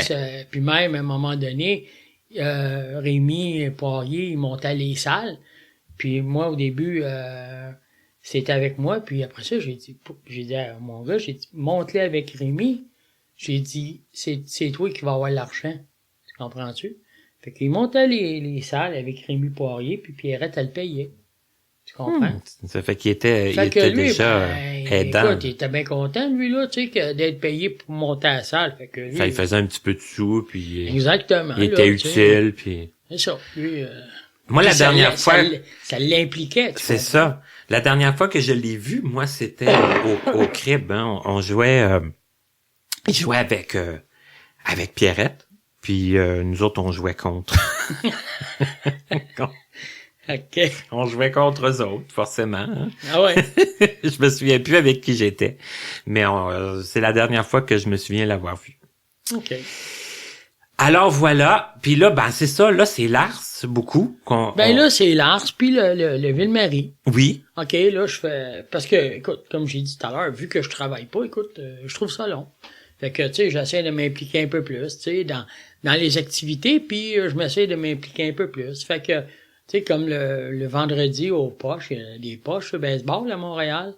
puis même à un moment donné, Rémi Poirier, il montait les salles, puis moi au début, c'était avec moi, puis après ça, j'ai dit à mon gars, j'ai dit, monte-les avec Rémi. J'ai dit, c'est toi qui vas avoir l'argent. Tu comprends-tu? Fait qu'il montait les salles avec Rémi Poirier, puis Pierrette, elle le payait. Tu comprends? Ça fait qu'il était, lui, déjà aidant. Écoute, il était bien content, lui, là, tu sais, d'être payé pour monter à la salle. Fait que lui, ça, il faisait un petit peu de sous, puis exactement, il était utile, puis... C'est ça. Lui, moi, la dernière fois... Ça l'impliquait. C'est ça. La dernière fois que je l'ai vu, moi, c'était au crib. Hein. On jouait... il jouait avec Pierrette, puis nous autres, on jouait contre. OK. On jouait contre eux autres, forcément. Hein. Ah ouais? Je me souviens plus avec qui j'étais. Mais c'est la dernière fois que je me souviens l'avoir vu. OK. Alors voilà. Puis là, ben c'est ça. Là, c'est Lars, beaucoup. Là, c'est Lars, puis le Ville-Marie. Oui. OK, là, je fais... Parce que, écoute, comme j'ai dit tout à l'heure, vu que je travaille pas, écoute, je trouve ça long. Fait que, tu sais, j'essaie de m'impliquer un peu plus, tu sais, dans les activités, puis je m'essaie de m'impliquer un peu plus. Fait que, tu sais, comme le vendredi aux poches, il y a des poches de baseball à Montréal,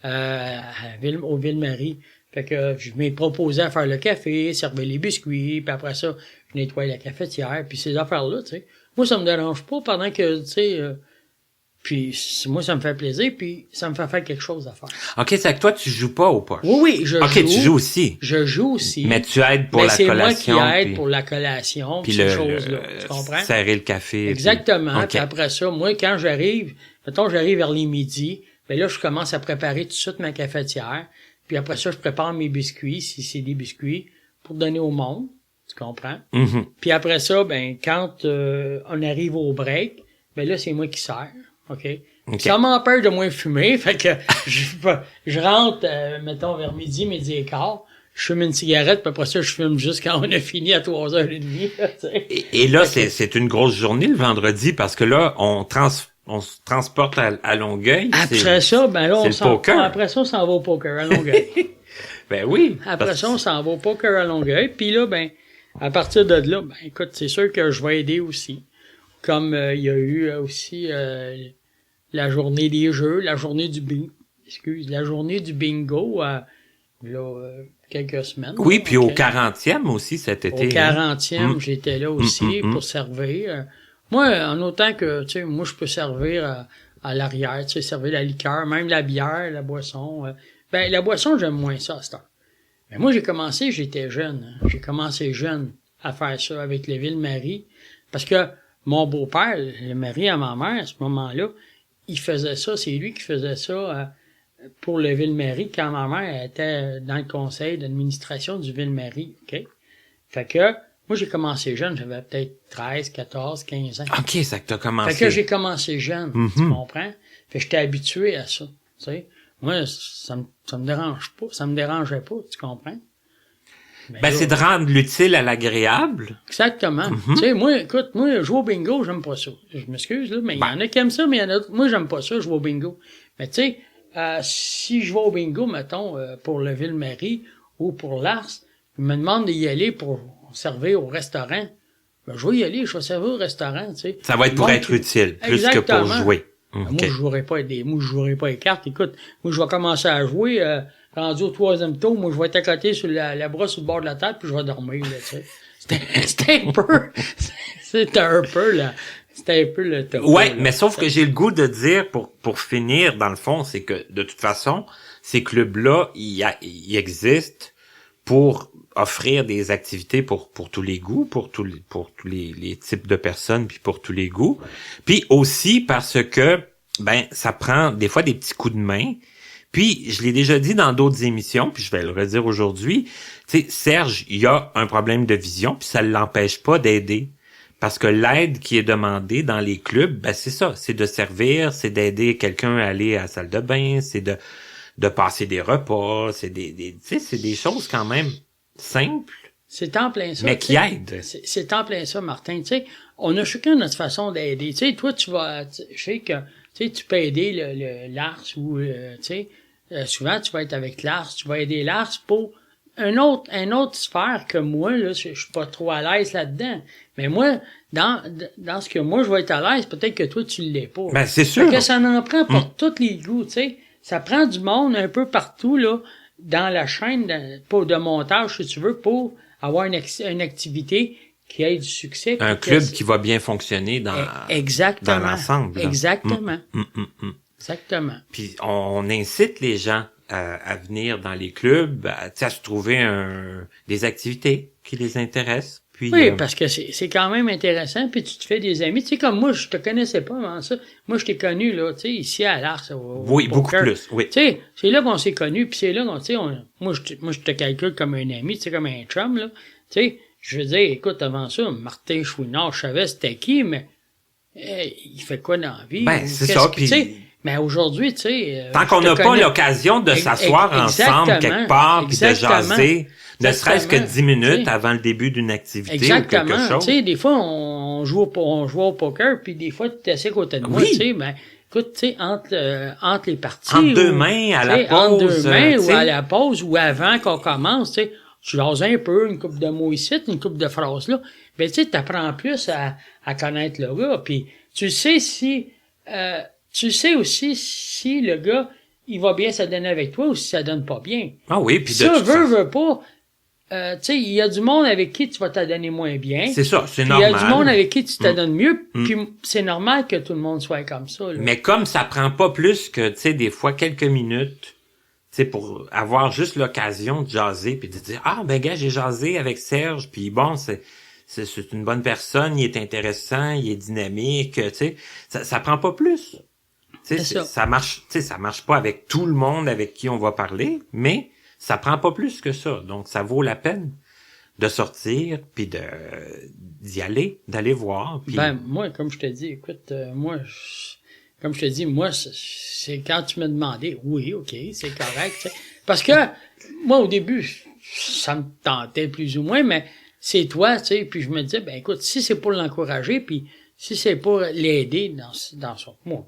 au Ville-Marie. Fait que je m'ai proposé à faire le café, servir les biscuits, puis après ça, je nettoie la cafetière, puis ces affaires-là, tu sais. Moi, ça me dérange pas pendant que, tu sais... puis moi, ça me fait plaisir, puis ça me fait faire quelque chose à faire. OK, c'est que toi, tu joues pas aux poches. Oui, je joue. OK, tu joues aussi. Je joue aussi. Mais tu aides pour la collation. C'est moi qui aide pour la collation, puis ces choses-là. Tu comprends? Serrer le café. Exactement. Puis... Okay. Puis après ça, moi, quand j'arrive vers les midis, ben là, je commence à préparer tout de suite ma cafetière. Puis après ça, je prépare mes biscuits, si c'est des biscuits, pour donner au monde. Tu comprends? Mm-hmm. Puis après ça, ben quand on arrive au break, ben là, c'est moi qui sers. OK? Ça m'empêche de moins fumer, fait que je rentre, mettons, vers midi et quart, je fume une cigarette, puis après ça, je fume juste quand on a fini à 3h30. Et là, c'est une grosse journée le vendredi, parce que là, on se transporte à Longueuil. Après ça, ben là, après ça, on s'en va au poker à Longueuil. Ben oui. Après ça, on s'en va au poker à Longueuil, puis là, ben, à partir de là, ben, écoute, c'est sûr que je vais aider aussi. Comme il y a eu aussi la journée des jeux, la journée du bingo, quelques semaines. Oui, puis au 40e aussi cet été. Au 40e, j'étais là aussi pour servir. Moi, en autant que, tu sais, moi, je peux servir à l'arrière, tu sais, servir la liqueur, même la bière, la boisson. La boisson, j'aime moins ça à cette heure. Mais moi, j'étais jeune. J'ai commencé jeune à faire ça avec le Ville-Marie. Parce que mon beau-père, le mari à ma mère, à ce moment-là, il faisait ça, c'est lui qui faisait ça pour le Ville-Marie quand ma mère était dans le conseil d'administration du Ville-Marie, OK? Fait que, moi, j'ai commencé jeune, j'avais peut-être 13, 14, 15 ans. OK, ça que t'as commencé. Fait que j'ai commencé jeune, tu comprends? Fait que j'étais habitué à ça, tu sais. moi, ça me dérange pas. Ça me dérangeait pas, tu comprends? Ben, c'est de rendre l'utile à l'agréable. Exactement. Tu sais, moi, écoute, jouer au bingo, j'aime pas ça. Je m'excuse, là, mais il y en a qui aiment ça, mais il y en a d'autres. Moi, j'aime pas ça, jouer au bingo. Mais tu sais, si je vais au bingo, mettons, pour le Ville-Marie ou pour l'Ars, ils me demandent d'y aller pour servir au restaurant. Ben, je vais y aller, je vais servir au restaurant, tu sais. Ça va être pour être utile, plus Exactement. que pour jouer. Moi, Okay. je jouerai pas les cartes. Écoute, moi, je vais commencer à jouer, rendu au 3e tour, moi, je vais être à côté sur la brosse sur le bord de la table, puis je vais dormir, là, tu sais. C'était un peu le top. Ouais, là, mais sauf que j'ai le goût de dire, pour finir, dans le fond, c'est que, de toute façon, ces clubs-là, ils existent pour offrir des activités pour tous les goûts, pour tous les types de personnes, puis pour tous les goûts. Puis aussi parce que, ben, ça prend des fois des petits coups de main. Puis, je l'ai déjà dit dans d'autres émissions, puis je vais le redire aujourd'hui, tu sais, Serge, il a un problème de vision, puis ça ne l'empêche pas d'aider. Parce que l'aide qui est demandée dans les clubs, ben c'est ça, c'est de servir, c'est d'aider quelqu'un à aller à la salle de bain, c'est de passer des repas, c'est tu sais, c'est des choses quand même simples. C'est en plein ça. Mais qui aident. C'est en plein ça, Martin. Tu sais, on a chacun notre façon d'aider. Tu sais, toi, je sais que, tu sais, tu peux aider l'Ars ou, tu sais, souvent, tu vas être avec l'Ars, tu vas aider l'Ars pour un autre sphère que moi, là, je suis pas trop à l'aise là-dedans. Mais moi, dans ce que moi, je vais être à l'aise, peut-être que toi, tu l'es pas. Ben, c'est sûr. Fait que ça en prend pour tous les goûts, tu sais. Ça prend du monde un peu partout, là, dans la chaîne de montage, si tu veux, pour avoir une activité qui ait du succès. Un club qui va bien fonctionner dans l'ensemble. Là. Exactement. Exactement. Puis on incite les gens à venir dans les clubs, à se trouver des activités qui les intéressent. Puis, oui, parce que c'est quand même intéressant, puis tu te fais des amis. Tu sais, comme moi, je te connaissais pas avant ça. Moi, je t'ai connu, là, tu sais, ici à l'Ars. Oui, beaucoup plus, oui. Tu sais, c'est là qu'on s'est connus, puis c'est là qu'on, tu sais, moi, je te calcule comme un ami, tu sais, comme un chum, là. Tu sais, je veux dire, écoute, avant ça, Martin Chouinard, je savais c'était qui, mais il fait quoi dans la vie? Ben, c'est ça, puis... Mais aujourd'hui, tu sais... tant qu'on n'a pas l'occasion de s'asseoir ensemble quelque part, puis de jaser, ne serait-ce que 10 minutes avant le début d'une activité ou quelque chose. Tu sais, des fois, on joue au poker, puis des fois, tu es assis à côté de moi, tu sais, ben, écoute, tu sais, entre les parties... Entre deux mains, à la pause. Entre deux mains, ou à la pause, ou avant qu'on commence, tu sais, tu jases un peu, une couple de mots ici, une couple de phrases là, ben, tu sais, t'apprends plus à connaître le gars, puis tu sais tu sais aussi si le gars, il va bien se donner avec toi ou si ça donne pas bien. Ah oui, puis ça, veut pas. Tu sais, il y a du monde avec qui tu vas t'adonner moins bien. C'est ça, c'est normal. Il y a du monde avec qui tu t'adonnes mieux, puis c'est normal que tout le monde soit comme ça. Là. Mais comme ça prend pas plus que, tu sais, des fois quelques minutes, tu sais, pour avoir juste l'occasion de jaser puis de dire, ah, ben gars, j'ai jasé avec Serge, puis bon, c'est une bonne personne, il est intéressant, il est dynamique, tu sais, ça prend pas plus. Ça marche pas avec tout le monde avec qui on va parler, mais ça prend pas plus que ça. Donc, ça vaut la peine de sortir, puis d'y aller, d'aller voir. Puis... Ben, moi, comme je te dis, écoute, comme je te dis, moi, c'est quand tu me demandais, oui, ok, c'est correct, t'sais. Parce que, moi, au début, ça me tentait plus ou moins, mais c'est toi, tu sais, puis je me disais, ben, écoute, si c'est pour l'encourager, puis si c'est pour l'aider dans son... Moi,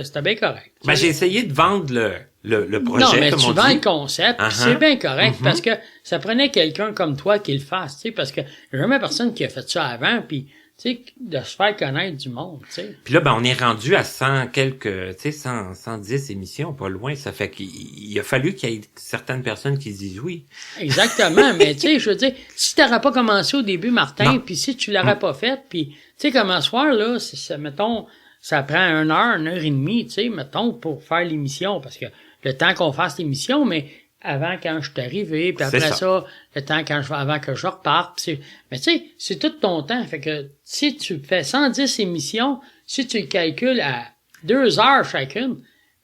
c'était bien correct. Ben, j'ai essayé de vendre le projet, non, mais comme tu on vends dit. le concept, c'est bien correct, parce que ça prenait quelqu'un comme toi qui le fasse, tu sais, parce que il n'y a jamais personne qui a fait ça avant, puis tu sais, de se faire connaître du monde, tu sais. Puis là, ben, on est rendu à 110 émissions, pas loin, ça fait qu'il a fallu qu'il y ait certaines personnes qui disent oui. Exactement, mais tu sais, je veux dire, si t'aurais pas commencé au début, Martin, puis si tu l'aurais pas fait, puis tu sais, comme à soir, là, mettons, ça prend 1 heure, 1 heure et demie, tu sais, mettons, pour faire l'émission, parce que le temps qu'on fasse l'émission, mais avant quand je suis arrivé, puis après ça, le temps avant que je reparte, mais tu sais, c'est tout ton temps, fait que si tu fais 110 émissions, si tu le calcules à 2 heures chacune,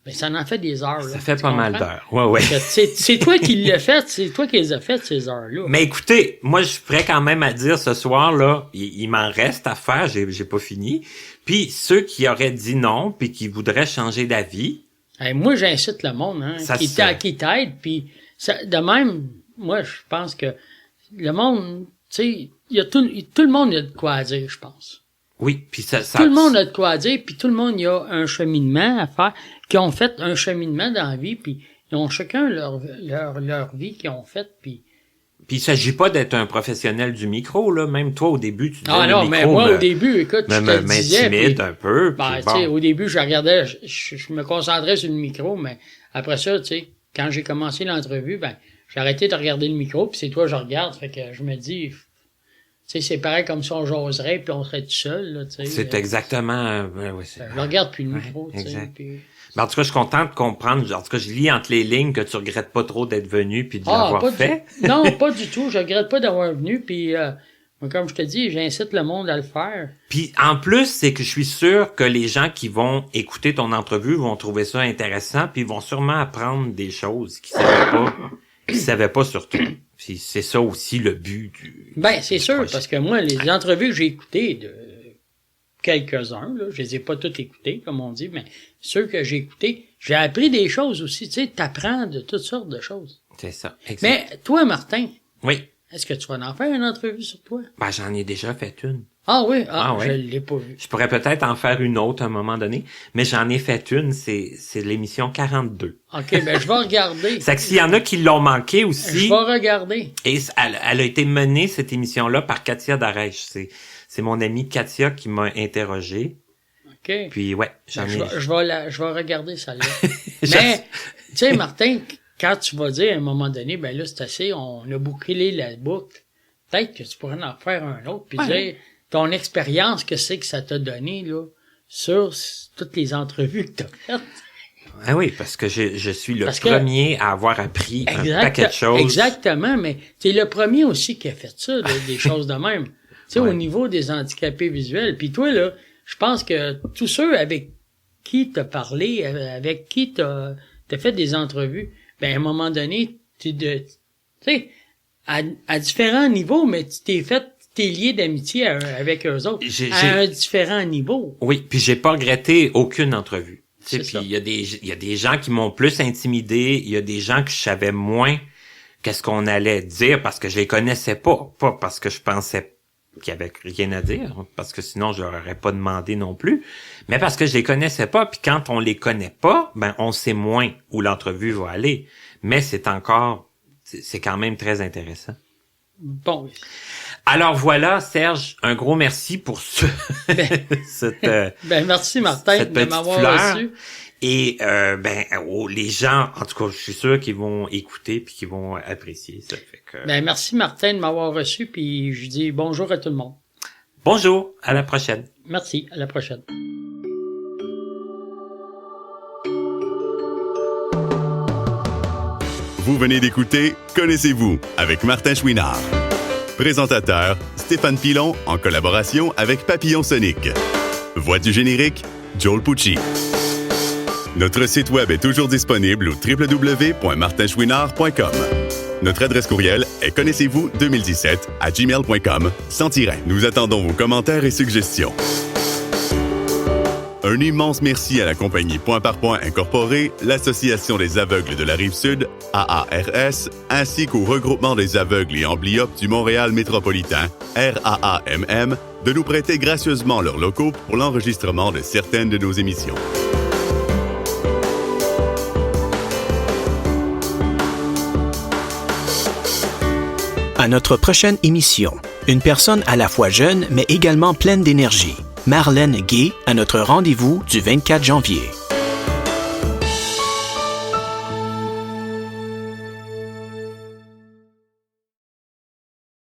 ben ça en fait des heures. Là, ça fait pas mal d'heures, ouais. C'est toi qui l'as fait, c'est toi qui les as faites, ces heures-là. Mais écoutez, moi je suis prêt quand même à dire ce soir, là, il m'en reste à faire, j'ai pas fini. Puis ceux qui auraient dit non, puis qui voudraient changer d'avis, Moi, j'incite le monde, qui t'aide, puis de même, moi, je pense que le monde, tu sais, tout le monde a de quoi à dire, je pense. Oui, puis ça... Tout le monde a de quoi à dire, puis tout le monde, il y a un cheminement à faire, qui ont fait un cheminement dans la vie, puis ils ont chacun leur vie qu'ils ont fait, puis... Puis il s'agit pas d'être un professionnel du micro, là. Même toi, au début, tu disais le micro... mais moi, au début, écoute, je te le disais... m'intimide un peu, ben, tu sais, au début, je regardais, je me concentrais sur le micro, mais après ça, tu sais, quand j'ai commencé l'entrevue, ben, j'ai arrêté de regarder le micro, puis c'est toi, je regarde, fait que je me dis... Tu sais, c'est pareil comme si on jaserait, puis on serait tout seul, là, tu sais. C'est exactement... je regarde plus le micro, tu sais, puis... Ben, en tout cas, je suis content de comprendre. En tout cas, je lis entre les lignes que tu regrettes pas trop d'être venu puis de l'avoir fait. Non, pas du tout. Je regrette pas d'avoir venu. Puis, comme je te dis, j'incite le monde à le faire. Puis, en plus, c'est que je suis sûr que les gens qui vont écouter ton entrevue vont trouver ça intéressant puis vont sûrement apprendre des choses qu'ils savaient pas surtout. Puis, c'est ça aussi le but du... Ben, c'est sûr, projet. Parce que moi, les entrevues que j'ai écoutées de quelques-uns, là, je les ai pas toutes écoutées, comme on dit, mais ceux que j'ai écoutés, j'ai appris des choses aussi, tu sais, t'apprends de toutes sortes de choses. C'est ça, exact. Mais toi, Martin, oui. Est-ce que tu vas en faire une entrevue sur toi? Ben, j'en ai déjà fait une. Ah oui? Je l'ai pas vu. Je pourrais peut-être en faire une autre à un moment donné, mais j'en ai fait une, c'est l'émission 42. OK, ben je vais regarder. C'est que s'il y en a qui l'ont manqué aussi... Je vais regarder. Et elle a été menée, cette émission-là, par Katia Darèche. C'est mon amie Katia qui m'a interrogé. OK. Puis, ouais, je vais regarder celle-là. Mais, tu sais, Martin, quand tu vas dire à un moment donné, ben là, c'est assez, on a bouclé la boucle, peut-être que tu pourrais en faire un autre, puis dire ton expérience, que c'est que ça t'a donné, là, sur toutes les entrevues que t'as faites. Ah oui, parce que je suis le premier à avoir appris un paquet de choses. Exactement, mais t'es le premier aussi qui a fait ça, des choses de même. Tu sais, au niveau des handicapés visuels. Puis toi, là, je pense que tous ceux avec qui t'as parlé, avec qui t'as fait des entrevues, ben, à un moment donné, tu sais, à différents niveaux, mais tu t'es lié d'amitié avec eux autres. À un différent niveau. Oui, puis j'ai pas regretté aucune entrevue. Tu sais, puis il y a des gens qui m'ont plus intimidé, il y a des gens que je savais moins qu'est-ce qu'on allait dire parce que je les connaissais pas parce que je pensais qu'il y avait rien à dire, parce que sinon je leur aurais pas demandé non plus, mais parce que je les connaissais pas, puis quand on les connaît pas, ben on sait moins où l'entrevue va aller, mais c'est quand même très intéressant. Bon. Alors voilà, Serge, un gros merci pour merci Martin de m'avoir reçu. Et les gens, en tout cas, je suis sûr qu'ils vont écouter puis qu'ils vont apprécier ça. Fait que... merci Martin de m'avoir reçu, puis je dis bonjour à tout le monde. Bonjour, à la prochaine. Merci, à la prochaine. Vous venez d'écouter Connaissez-vous avec Martin Chouinard. Présentateur, Stéphane Pilon en collaboration avec Papillon Sonic. Voix du générique, Joel Pucci. Notre site web est toujours disponible au www.martinchouinard.com. Notre adresse courriel est connaissez-vous2017@gmail.com sans tiret. Nous attendons vos commentaires et suggestions. Un immense merci à la compagnie Point par Point Incorporée, l'Association des aveugles de la Rive-Sud, AARS, ainsi qu'au Regroupement des aveugles et amblyopes du Montréal métropolitain, RAAMM, de nous prêter gracieusement leurs locaux pour l'enregistrement de certaines de nos émissions. À notre prochaine émission, une personne à la fois jeune mais également pleine d'énergie. Marlène Gay à notre rendez-vous du 24 janvier.